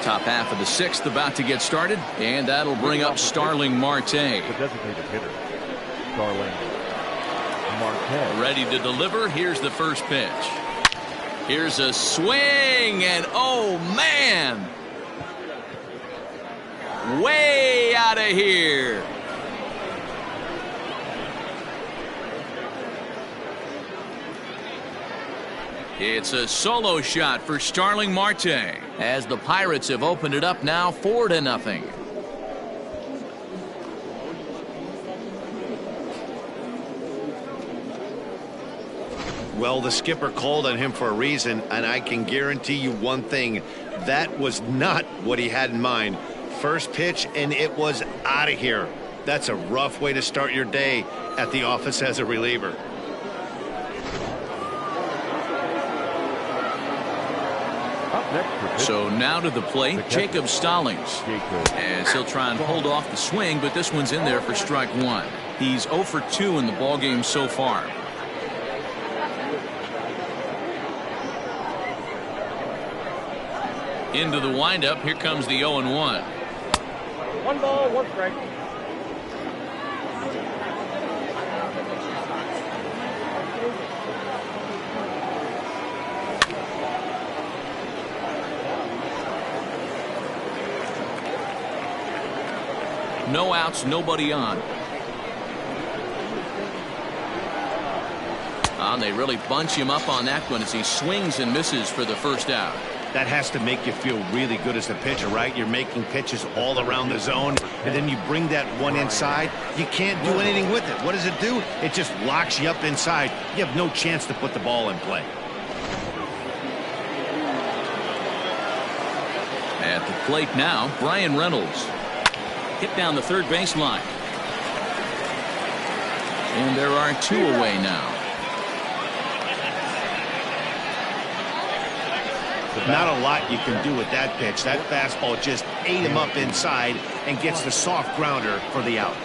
Top half of the 6th about to get started, and that'll bring up Starling Marte. The designated hitter, Starling Marte. Ready to deliver. Here's the first pitch. Here's a swing, and oh man, way out of here. It's a solo shot for Starling Marte as the Pirates have opened it up now 4-0. Well, the skipper called on him for a reason, and I can guarantee you one thing. That was not what he had in mind. First pitch, and it was out of here. That's a rough way to start your day at the office as a reliever. So now to the plate, Jacob Stallings, as he'll try and hold off the swing, but this one's in there for strike 1. He's 0 for 2 in the ballgame so far. Into the windup, here comes the 0-1. 1 ball, 1 strike. No outs, nobody on. They really bunch him up on that one as he swings and misses for the first out. That has to make you feel really good as a pitcher, right? You're making pitches all around the zone, and then you bring that one inside. You can't do anything with it. What does it do? It just locks you up inside. You have no chance to put the ball in play. At At the plate now, Brian Reynolds. Hit down the third baseline. And there are 2 away now. Not a lot you can do with that pitch. That fastball just ate him up inside and gets the soft grounder for the out.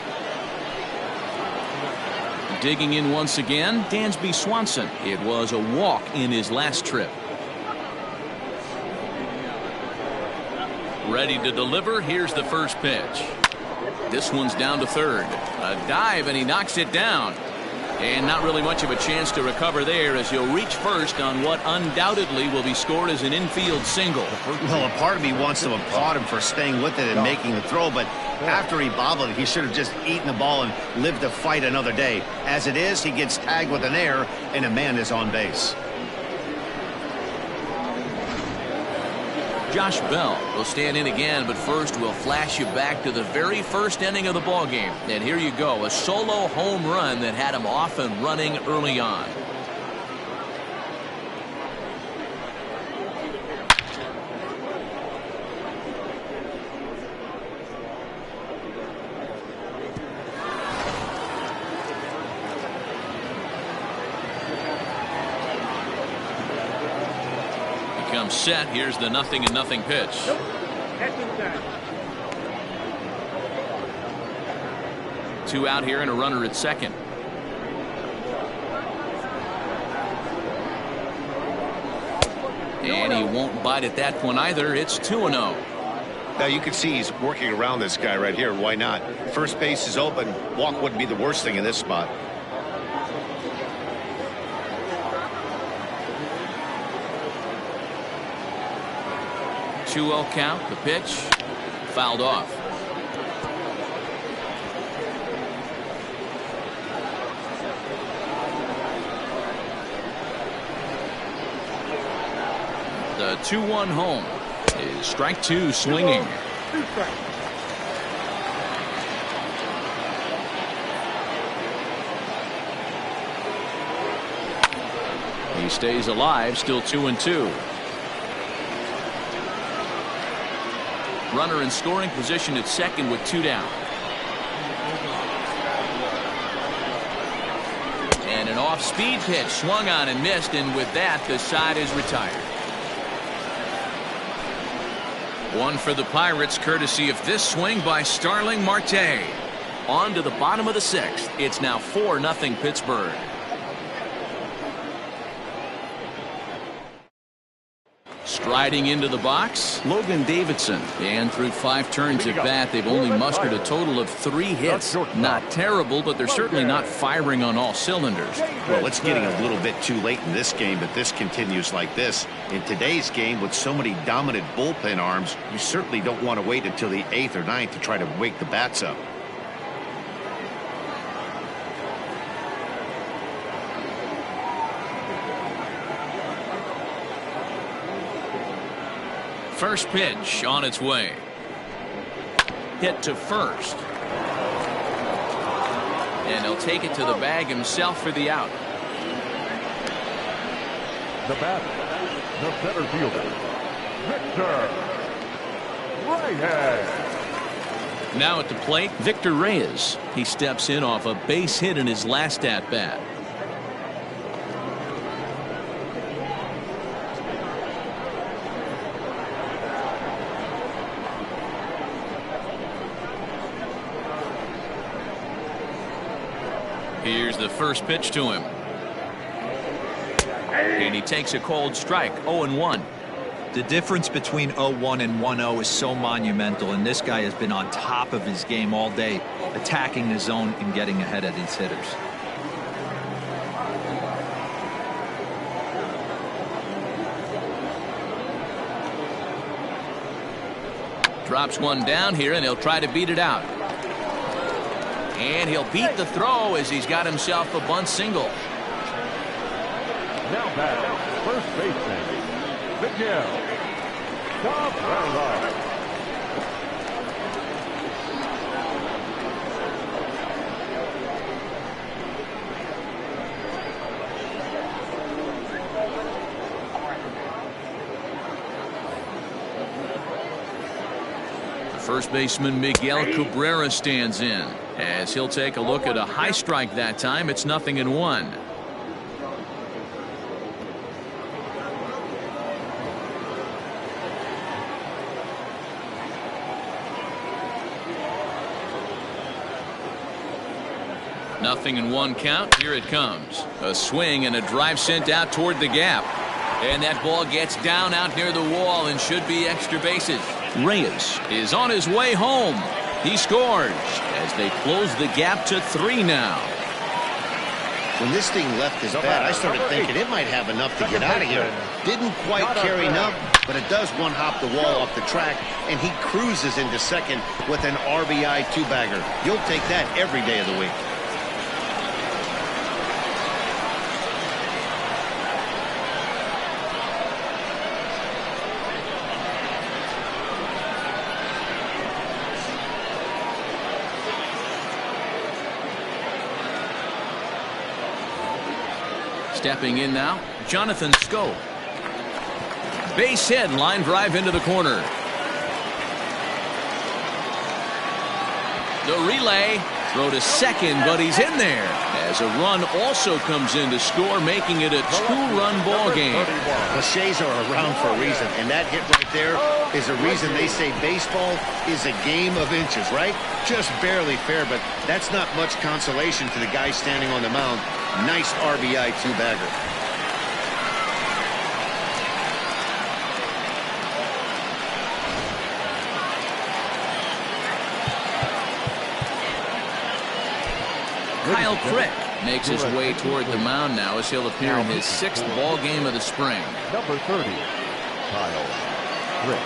Digging in once again, Dansby Swanson. It was a walk in his last trip. Ready to deliver. Here's the first pitch. This one's down to third. A dive, and he knocks it down. And not really much of a chance to recover there as he'll reach first on what undoubtedly will be scored as an infield single. Well, a part of me wants to applaud him for staying with it and making the throw, but after he bobbled it, he should have just eaten the ball and lived to fight another day. As it is, he gets tagged with an error, and a man is on base. Josh Bell will stand in again, but first we'll flash you back to the very first inning of the ballgame. And here you go, a solo home run that had him off and running early on. Set. Here's the 0-0 pitch. Two out here and a runner at second. And he won't bite at that one either. It's 2-0. Now you can see he's working around this guy right here. Why not? First base is open. Walk wouldn't be the worst thing in this spot. 2-0 count. The pitch fouled off. The 2-1 home is strike 2 swinging. He stays alive, still 2-2. Runner in scoring position at second with 2 down. And an off-speed pitch swung on and missed, and with that the side is retired. One for the Pirates courtesy of this swing by Starling Marte. On to the bottom of the 6th. It's now 4-0 Pittsburgh. Striding into the box, Logan Davidson. And through 5 turns at bat, they've only mustered a total of 3 hits. Not terrible, but they're certainly not firing on all cylinders. Well, it's getting a little bit too late in this game, but this continues like this. In today's game, with so many dominant bullpen arms, you certainly don't want to wait until the 8th or 9th to try to wake the bats up. First pitch on its way. Hit to first. And he'll take it to the bag himself for the out. The batter, the center fielder, Victor Reyes. Now at the plate, Victor Reyes. He steps in off a base hit in his last at bat. Here's the first pitch to him. And he takes a cold strike, 0-1. The difference between 0-1 and 1-0 is so monumental, and this guy has been on top of his game all day, attacking the zone and getting ahead of these hitters. Drops one down here, and he'll try to beat it out. And he'll beat the throw as he's got himself a bunt single. Now batting, first baseman, Miguel Cabrera. First baseman Miguel Cabrera stands in as he'll take a look at a high strike that time. It's 0-1. Nothing in 1 count. Here it comes. A swing and a drive sent out toward the gap. And that ball gets down out near the wall and should be extra bases. Reyes is on his way home. He scores as they close the gap to 3 now. When this thing left his bat, I started thinking it might have enough to get out of here. Didn't quite carry enough, but it does one-hop the wall off the track, and he cruises into second with an RBI 2-bagger. You'll take that every day of the week. Stepping in now, Jonathan Schoop. Base hit, line drive into the corner. The relay, throw to second, but he's in there as a run also comes in to score, making it a 2-run ball game. Cliches are around for a reason, and that hit right there is a reason they say baseball is a game of inches, right? Just barely fair, but that's not much consolation to the guy standing on the mound. Nice RBI 2-bagger. Kyle Crick makes his way toward the mound now as he'll appear in his 6th ball game of the spring. Number 30, Kyle Crick.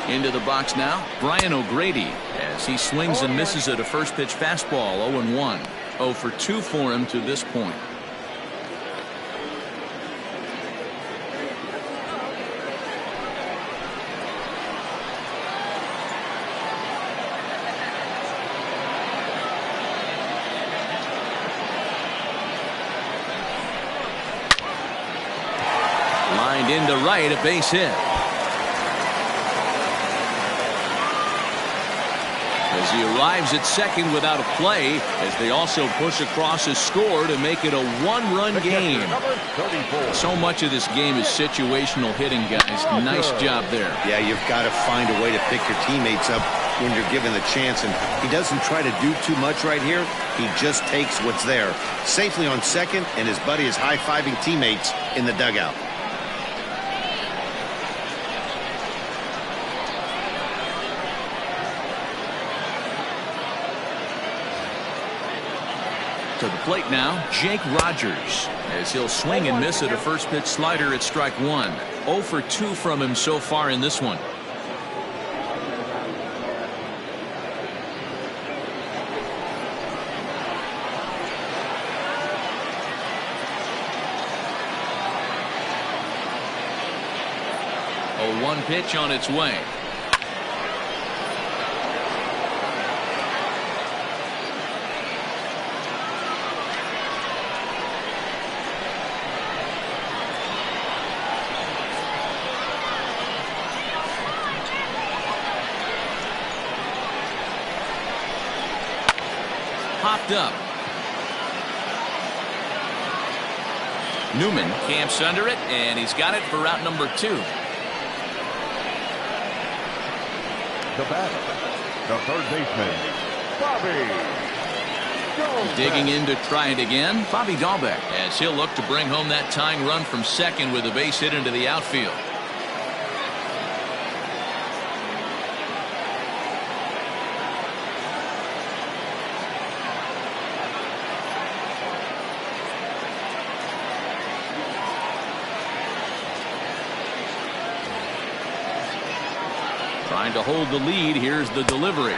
Into the box now, Brian O'Grady as he swings and misses at a first pitch fastball. 0-1. 0 for 2 for him to this point. Lined into right, a base hit. As he arrives at second without a play, as they also push across a score to make it a 1-run game. So much of this game is situational hitting, guys. Nice job there. Yeah, you've got to find a way to pick your teammates up when you're given the chance, and he doesn't try to do too much right here. He just takes what's there. Safely on second, and his buddy is high-fiving teammates in the dugout. To the plate now, Jake Rogers, as he'll swing and miss at a first pitch slider at strike 1. 0 for 2 from him so far in this one. A 1 pitch on its way. Popped up. Newman camps under it, and he's got it for route number 2. The batter, the third baseman, Bobby Dalbec. Digging in to try it again, Bobby Dalbec, as he'll look to bring home that tying run from second with a base hit into the outfield. Trying to hold the lead. Here's the delivery.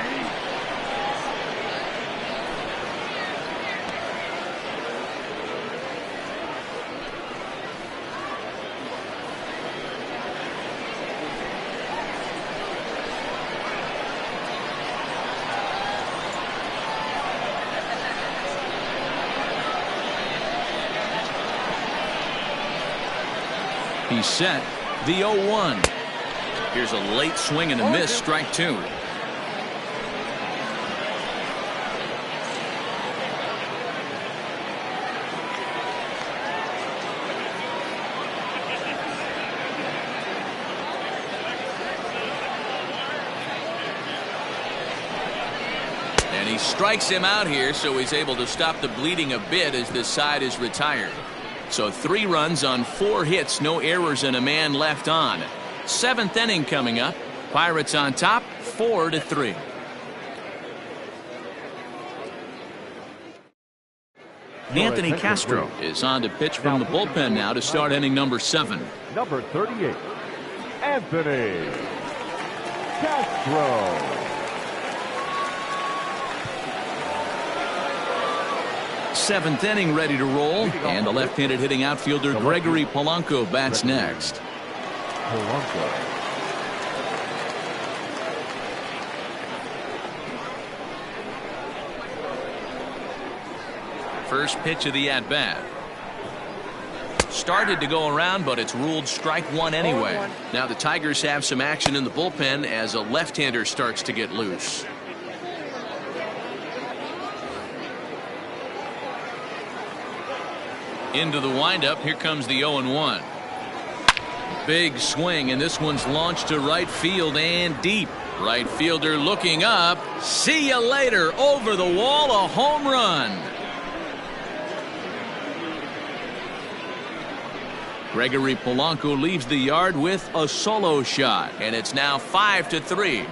He's set. The 0-1. Here's a late swing and a miss. Strike two. And he strikes him out here, so he's able to stop the bleeding a bit as this side is retired. So 3 runs on 4 hits, no errors, and a man left on. 7th inning coming up. Pirates on top, 4-3. Anthony Castro is on to pitch from the bullpen now to start inning number 7. Number 38, Anthony Castro. 7th inning ready to roll, and the left-handed hitting outfielder Gregory Polanco bats next. First pitch of the at-bat. Started to go around, but it's ruled strike one anyway. Now the Tigers have some action in the bullpen as a left-hander starts to get loose. Into the windup. Here comes the 0-1. Big swing, and this one's launched to right field and deep. Right fielder looking up. See you later. Over the wall, a home run. Gregory Polanco leaves the yard with a solo shot, and it's now 5-3.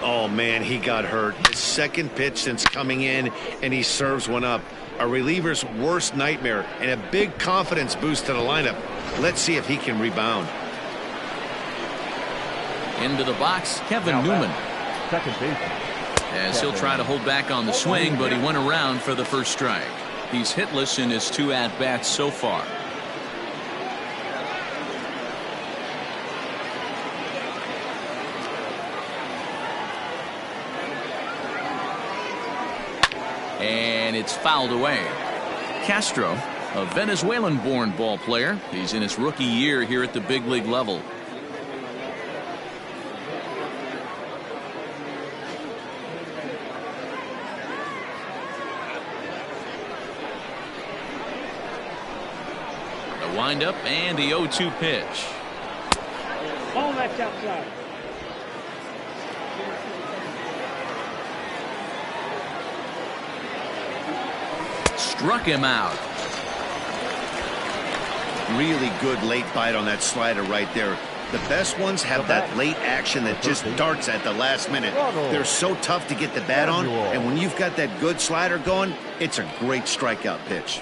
Oh, man, he got hurt. His second pitch since coming in, and he serves one up. A reliever's worst nightmare, and a big confidence boost to the lineup. Let's see if he can rebound. Into the box, Kevin Newman. Second base. As he'll try to hold back on the swing, but he went around for the first strike. He's hitless in his 2 at-bats so far. And it's fouled away. Castro, a Venezuelan-born ball player. He's in his rookie year here at the big league level. The windup and the 0-2 pitch. Ball left outside. Struck him out. Really good late bite on that slider right there. The best ones have that late action that just darts at the last minute. They're so tough to get the bat on, and when you've got that good slider going, it's a great strikeout pitch.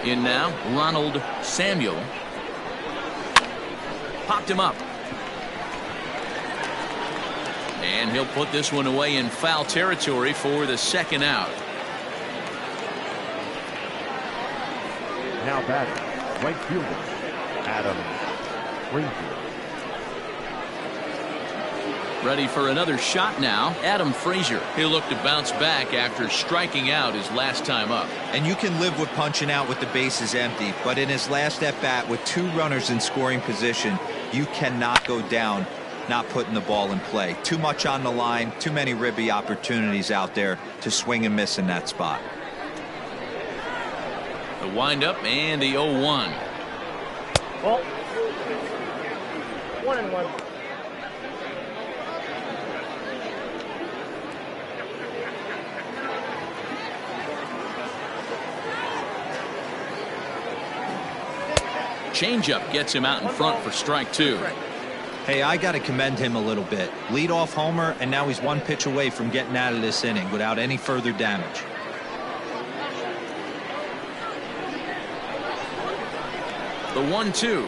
In now, Ronald Samuel. Popped him up. And he'll put this one away in foul territory for the second out. Now batting, right fielder, Adam Frazier. Ready for another shot now, Adam Frazier. He'll look to bounce back after striking out his last time up. And you can live with punching out with the bases empty, but in his last at-bat with 2 runners in scoring position, you cannot go down not putting the ball in play. Too much on the line, too many ribby opportunities out there to swing and miss in that spot. The windup and the 0-1. Ball. 1-1. Changeup gets him out in front for strike 2. Hey, I got to commend him a little bit. Leadoff homer, and now he's 1 pitch away from getting out of this inning without any further damage. The 1-2.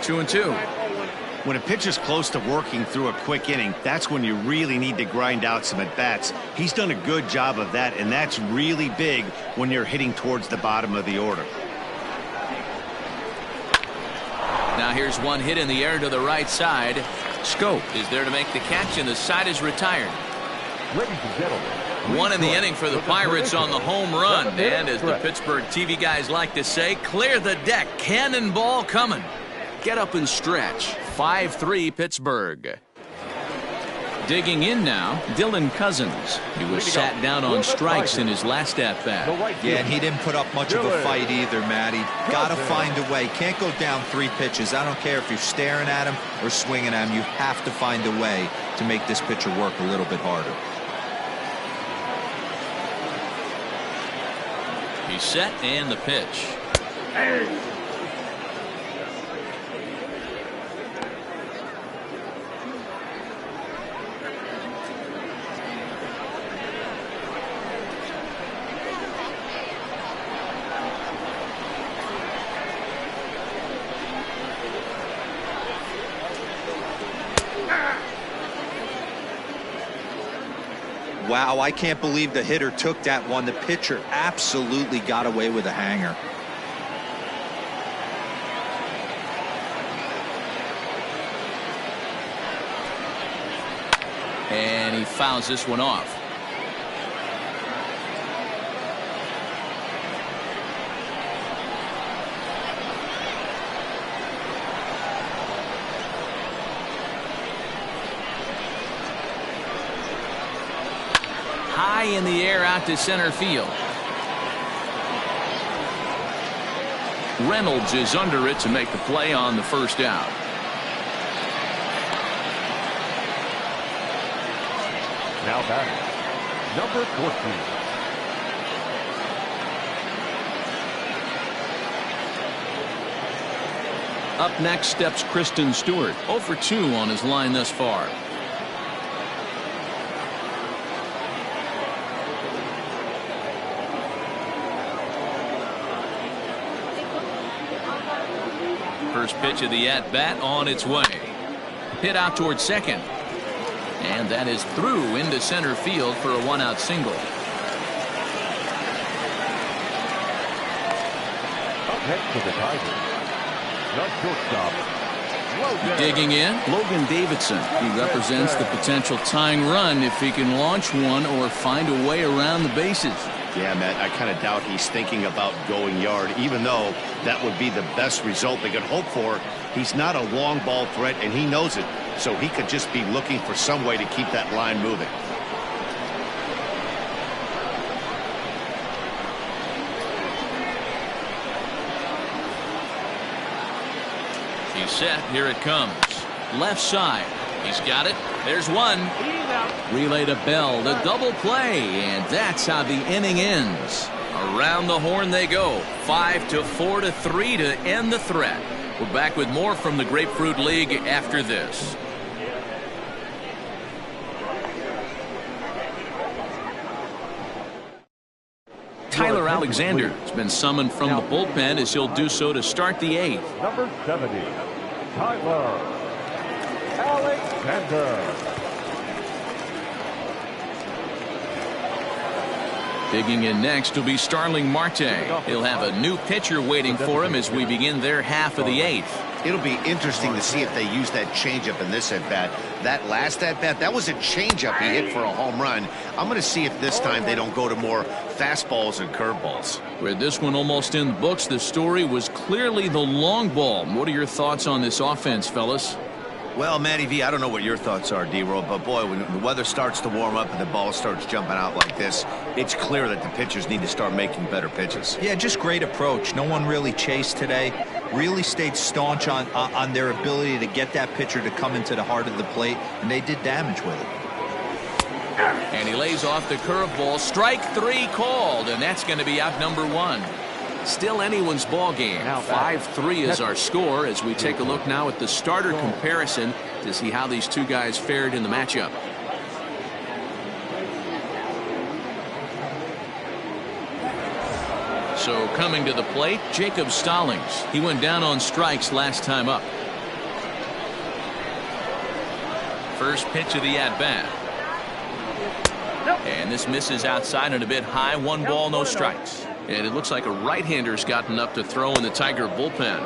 Two and 2. When a pitcher's close to working through a quick inning, that's when you really need to grind out some at-bats. He's done a good job of that, and that's really big when you're hitting towards the bottom of the order. Now here's one hit in the air to the right side. Schoop is there to make the catch, and the side is retired. Ladies and gentlemen, One in the inning for the Pirates on the home run. And as the Pittsburgh TV guys like to say, clear the deck. Cannonball coming. Get up and stretch. 5-3 Pittsburgh. Digging in now, Dylan Cousins. He was sat down on strikes in his last at-bat. Yeah, and he didn't put up much of a fight either, Matty. Got to find a way. Can't go down 3 pitches. I don't care if you're staring at him or swinging at him. You have to find a way to make this pitcher work a little bit harder. He's set, and the pitch. Wow, I can't believe the hitter took that one. The pitcher absolutely got away with a hanger. And he fouls this one off. High in the air out to center field. Reynolds is under it to make the play on the first out. Now batting, number 14. Up next steps Kristen Stewart. 0 for 2 on his line thus far. First pitch of the at-bat on its way. Hit out towards second. And that is through into center field for a 1-out single. Up next to the Tigers, the shortstop, Logan. Digging in, Logan Davidson. He represents the potential tying run if he can launch one or find a way around the bases. Yeah, Matt, I kind of doubt he's thinking about going yard, even though that would be the best result they could hope for. He's not a long ball threat, and he knows it, so he could just be looking for some way to keep that line moving. He's set. Here it comes. Left side. He's got it. There's one. Relay to Bell. The double play. And that's how the inning ends. Around the horn they go. 5-4-3 to end the threat. We're back with more from the Grapefruit League after this. Tyler Alexander has been summoned from the bullpen as he'll do so to start the 8th. Number 70, Tyler Alexander. Digging in next will be Starling Marte. He'll have a new pitcher waiting for him as we begin their half of the 8th. It'll be interesting to see if they use that changeup in this at-bat. That last at-bat, that was a changeup he hit for a home run. I'm going to see if this time they don't go to more fastballs and curveballs. With this one almost in the books, the story was clearly the long ball. What are your thoughts on this offense, fellas? Well, Matty V, I don't know what your thoughts are, D-Roll, but boy, when the weather starts to warm up and the ball starts jumping out like this, it's clear that the pitchers need to start making better pitches. Yeah, just great approach. No one really chased today. Really stayed staunch on their ability to get that pitcher to come into the heart of the plate, and they did damage with it. And he lays off the curveball. Strike 3 called, and that's going to be out number 1. Still anyone's ball game. 5-3 is our score as we take a look now at the starter comparison to see how these two guys fared in the matchup. So coming to the plate, Jacob Stallings. He went down on strikes last time up. First pitch of the at-bat. And this misses outside and a bit high. 1 ball, no strikes. And it looks like a right-hander's gotten up to throw in the Tiger bullpen.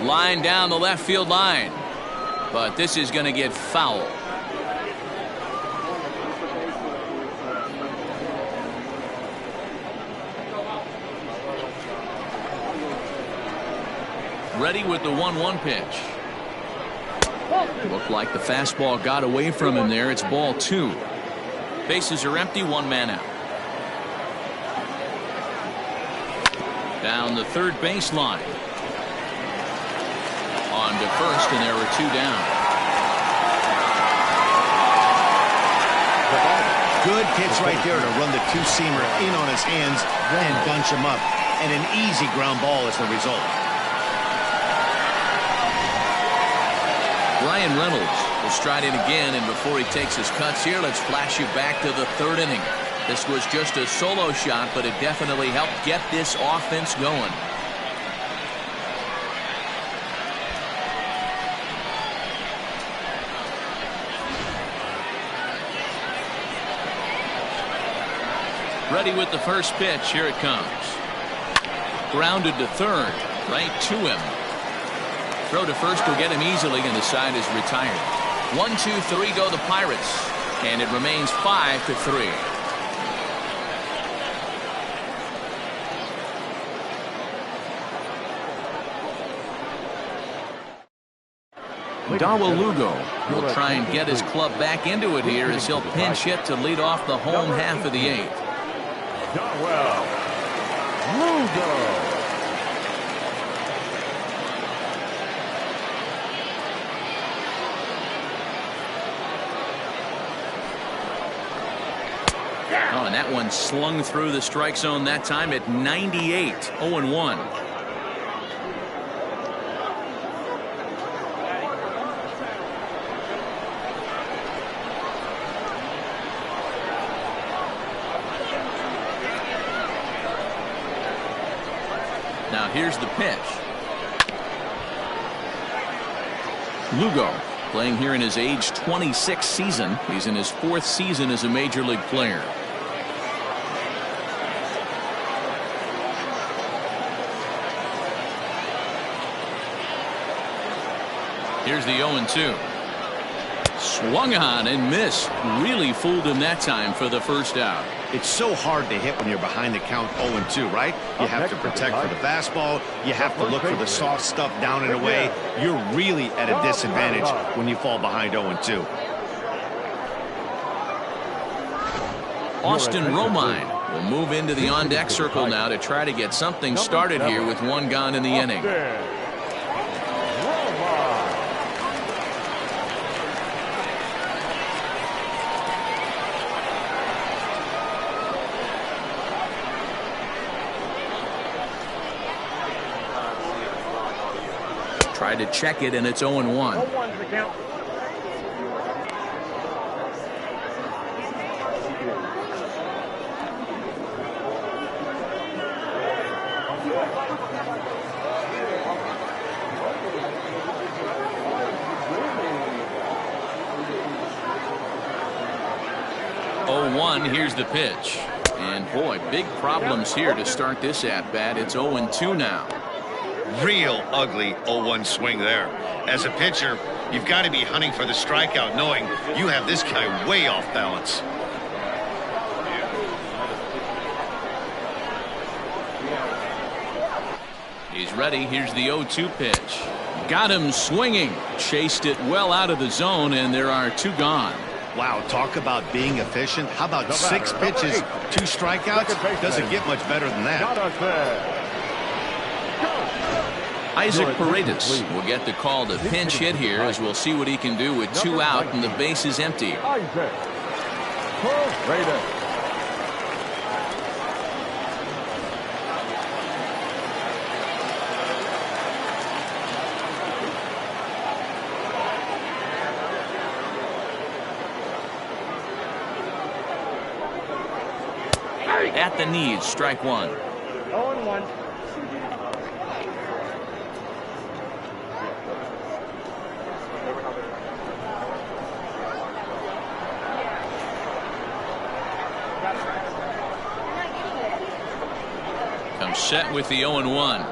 Line down the left field line. But this is going to get foul. Ready with the 1-1 pitch. Looked like the fastball got away from him there. It's ball 2. Bases are empty. 1 man out. Down the third baseline. On to first, and there are 2 down. Good pitch right there to run the two-seamer in on his hands and bunch him up. And an easy ground ball is the result. Bryan Reynolds will stride in again, and before he takes his cuts here, let's flash you back to the 3rd inning. This was just a solo shot, but it definitely helped get this offense going. Ready with the first pitch. Here it comes. Grounded to third. Right to him. Throw to first will get him easily, and the side is retired. 1, 2, 3 go the Pirates. And it remains 5-3. Dawel Lugo will try and get his club back into it here as he'll pinch hit to lead off the home half of the 8th. Dawel Lugo. Oh, and that one slung through the strike zone that time at 98. 0-1. Now here's the pitch. Lugo playing here in his age 26 season. He's in his 4th season as a major league player. Here's the 0-2. Swung on and missed. Really fooled him that time for the first out. It's so hard to hit when you're behind the count 0-2, right? You have to protect for the fastball. You have to look for the soft stuff down and away. You're really at a disadvantage when you fall behind 0-2. Austin Romine will move into the on-deck circle now to try to get something started here with 1 gone in the inning. Try to check it, and it's 0-1. 0-1's the count. Here's the pitch. And boy, big problems here to start this at-bat. It's 0-2 now. Real ugly 0-1 swing there. As a pitcher, you've got to be hunting for the strikeout, knowing you have this guy way off balance. He's ready. Here's the 0-2 pitch. Got him swinging. Chased it well out of the zone, and there are 2 gone. Wow, talk about being efficient. How about 6 pitches, 2 strikeouts? Doesn't get much better than that. Isaac Paredes will get the call to pinch hit here, as we'll see what he can do with 2 out and the base is empty. Isaac Paredes. At the knees, strike one. 0-1. Comes set with the 0-1.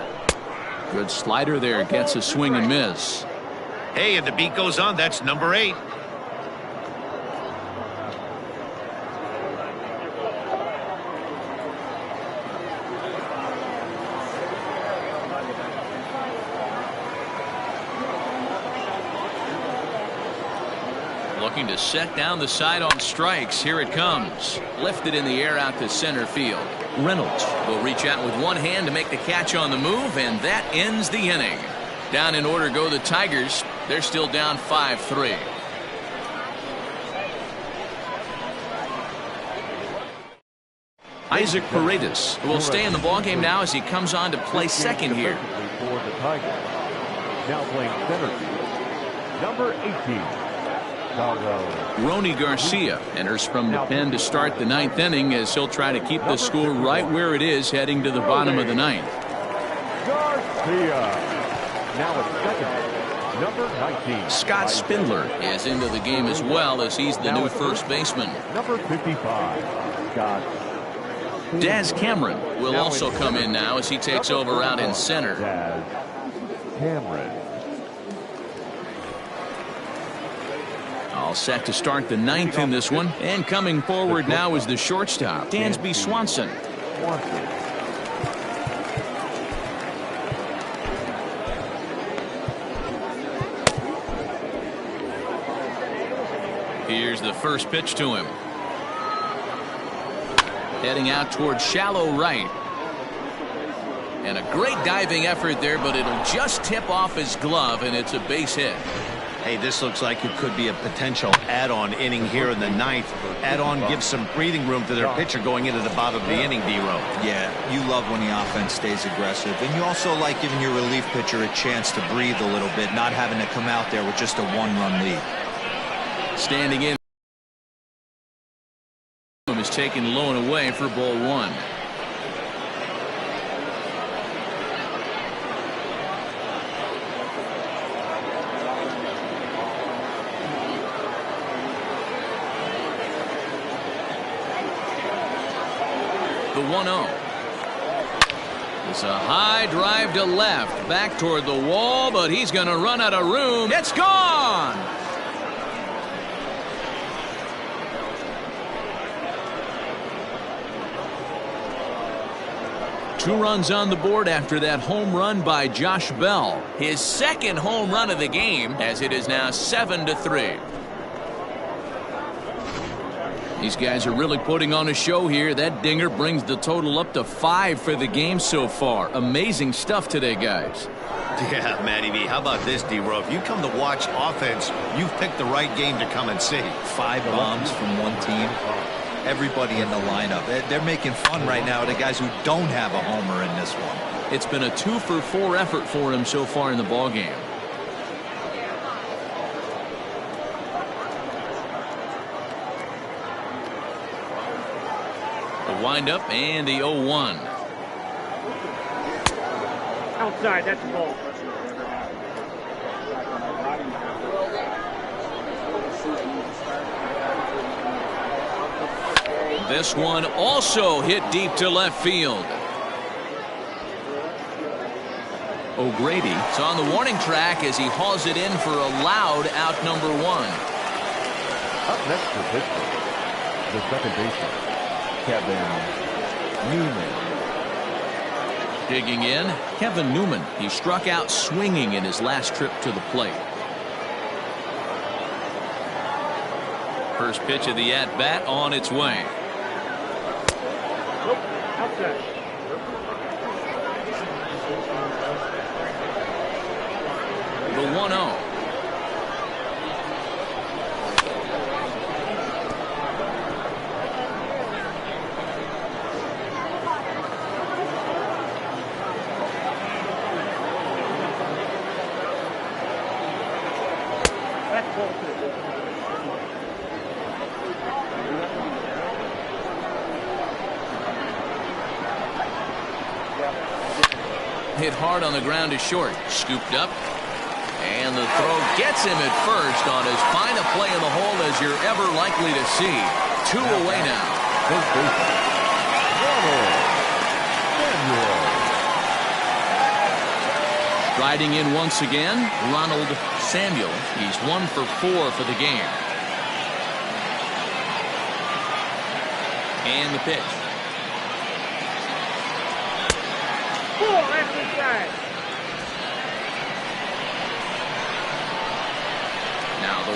Good slider there. Gets a swing and miss. Hey, and the beat goes on. That's number 8. Looking to set down the side on strikes. Here it comes. Lifted in the air out to center field. Reynolds will reach out with one hand to make the catch on the move, and that ends the inning. Down in order go the Tigers. They're still down 5-3. Isaac Paredes, who will stay in the ballgame now as he comes on to play second here. For the Tigers. Now playing center field, number 18. Rony Garcia enters from the pen to start the 9th inning as he'll try to keep the score right where it is heading to the bottom of the 9th. Garcia. Now at second, number 19. Scott Spindler is into the game as well as he's the new first baseman. Number 55, Scott. Daz Cameron will also come in now as he takes over out in center. Daz Cameron. All set to start the 9th in this one. And coming forward now is the shortstop, Dansby Swanson. Here's the first pitch to him. Heading out towards shallow right. And a great diving effort there, but it'll just tip off his glove, and it's a base hit. Hey, this looks like it could be a potential add-on inning here in the 9th. Add-on gives some breathing room to their pitcher going into the bottom of the inning, D-Row. Yeah, you love when the offense stays aggressive. And you also like giving your relief pitcher a chance to breathe a little bit, not having to come out there with just a one-run lead. Standing in is taken low and away for ball 1. The 1-0. It's a high drive to left, back toward the wall, but he's going to run out of room. It's gone. Two runs on the board after that home run by Josh Bell. His second home run of the game, as it is now 7-3. These guys are really putting on a show here. That dinger brings the total up to 5 for the game so far. Amazing stuff today, guys. Yeah, Matty V. How about this, D-Row? If you come to watch offense, you've picked the right game to come and see. 5 bombs from one team. Everybody in the lineup. They're making fun right now of the guys who don't have a homer in this one. It's been a 2-for-4 effort for him so far in the ballgame. The windup and the 0-1. Outside, that's a ball. This one also hit deep to left field. O'Grady is on the warning track as he hauls it in for a loud out number 1. Up next for Pittsburgh, the second baseman, Kevin Newman. Digging in, Kevin Newman. He struck out swinging in his last trip to the plate. First pitch of the at-bat on its way. Outside. The 1-0. That's ball 2. hit hard on the ground is short. Scooped up. And the throw gets him at first on as fine a play in the hole as you're ever likely to see. 2 away now. First baseman, Ronald Samuel. Riding in once again, Ronald Samuel. He's 1 for 4 for the game. And the pitch. That's inside. Now the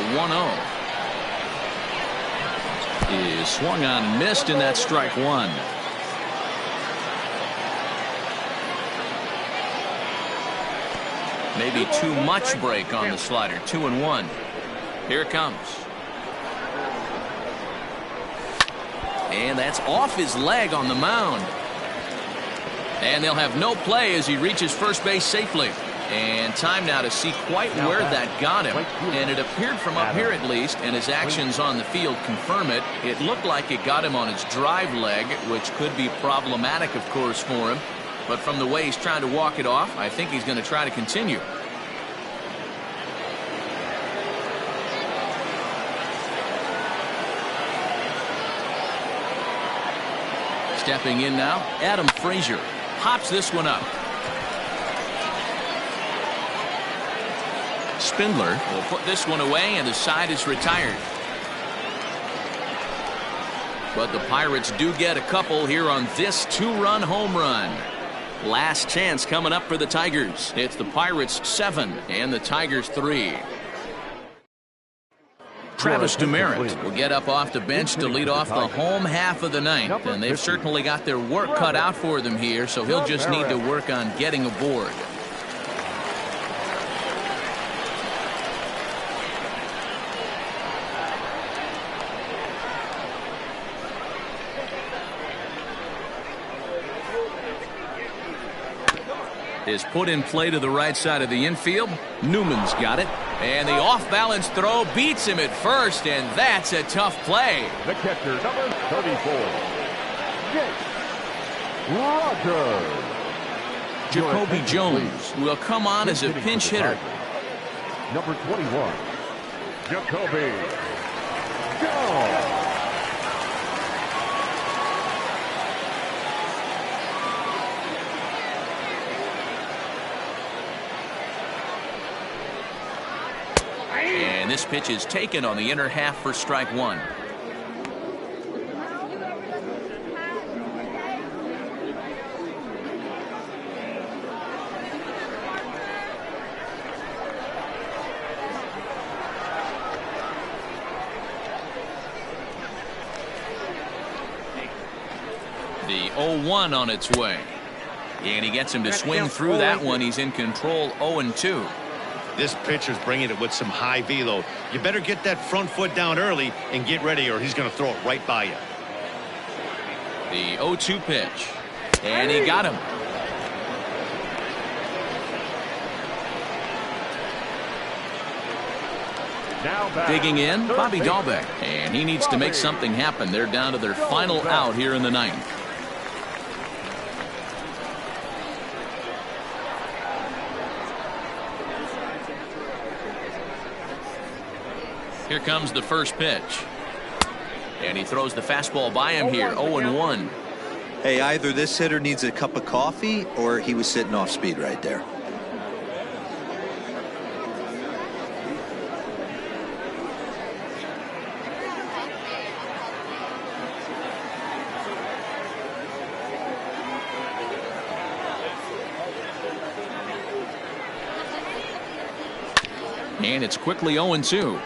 1-0 is swung on and missed, and that's strike 1. Maybe too much break on the slider. 2-1. Here it comes. And that's off his leg on the mound. And they'll have no play as he reaches first base safely. And time now to see quite where that got him. And it appeared from up here at least, and his actions on the field confirm it. It looked like it got him on his drive leg, which could be problematic, of course, for him. But from the way he's trying to walk it off, I think he's going to try to continue. Stepping in now, Adam Frazier hops this one up. Spindler will put this one away, and the side is retired. But the Pirates do get a couple here on this 2-run home run. Last chance coming up for the Tigers. It's the Pirates 7 and the Tigers 3. Travis Demeritte will get up off the bench to lead off the home half of the ninth, and they've certainly got their work cut out for them here, so he'll just need to work on getting aboard. Is put in play to the right side of the infield. Newman's got it. And the off-balance throw beats him at first, and that's a tough play. The catcher, number 34, Jake Rogers. Jacoby Jones will come on as a pinch hitter. Number 21, Jacoby Jones. And this pitch is taken on the inner half for strike 1. The 0-1 on its way. And he gets him to swing through that one. He's in control. 0-2. This pitcher's bringing it with some high velo. You better get that front foot down early and get ready, or he's going to throw it right by you. The 0-2 pitch. And he got him. Digging in, Bobby Dahlbeck. And he needs to make something happen. They're down to their final out here in the ninth. Here comes the first pitch. And he throws the fastball by him here. 0-1. Hey, either this hitter needs a cup of coffee or he was sitting off speed right there. And it's quickly 0-2.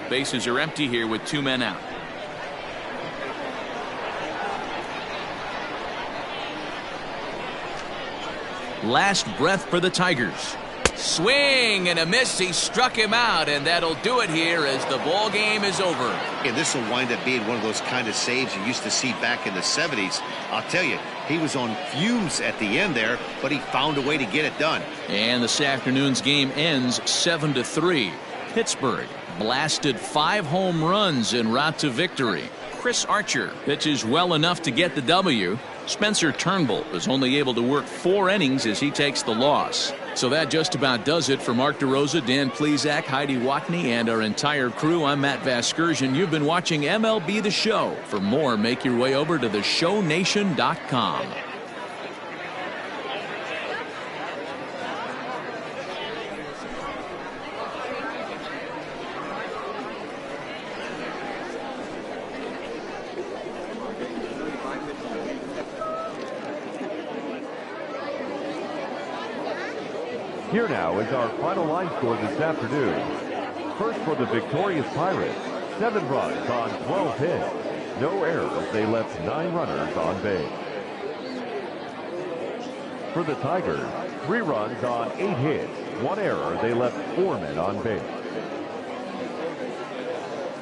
Bases are empty here with 2 men out. Last breath for the Tigers. Swing and a miss. He struck him out, and that'll do it here as the ball game is over. And this will wind up being one of those kind of saves you used to see back in the 70s. I'll tell you, he was on fumes at the end there, but he found a way to get it done. And this afternoon's game ends 7-3. Pittsburgh blasted 5 home runs en route to victory. Chris Archer pitches well enough to get the W. Spencer Turnbull was only able to work 4 innings as he takes the loss. So that just about does it for Mark DeRosa, Dan Plesac, Heidi Watney, and our entire crew. I'm Matt Vasgersian. You've been watching MLB The Show. For more, make your way over to theshownation.com. Here now is our final line score this afternoon. First for the victorious Pirates, 7 runs on 12 hits. No errors, they left 9 runners on base. For the Tigers, 3 runs on 8 hits. 1 error, they left 4 men on base.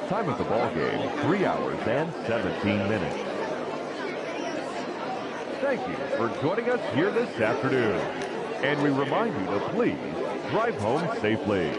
Time of the ball game, 3 hours and 17 minutes. Thank you for joining us here this afternoon. And we remind you to please drive home safely.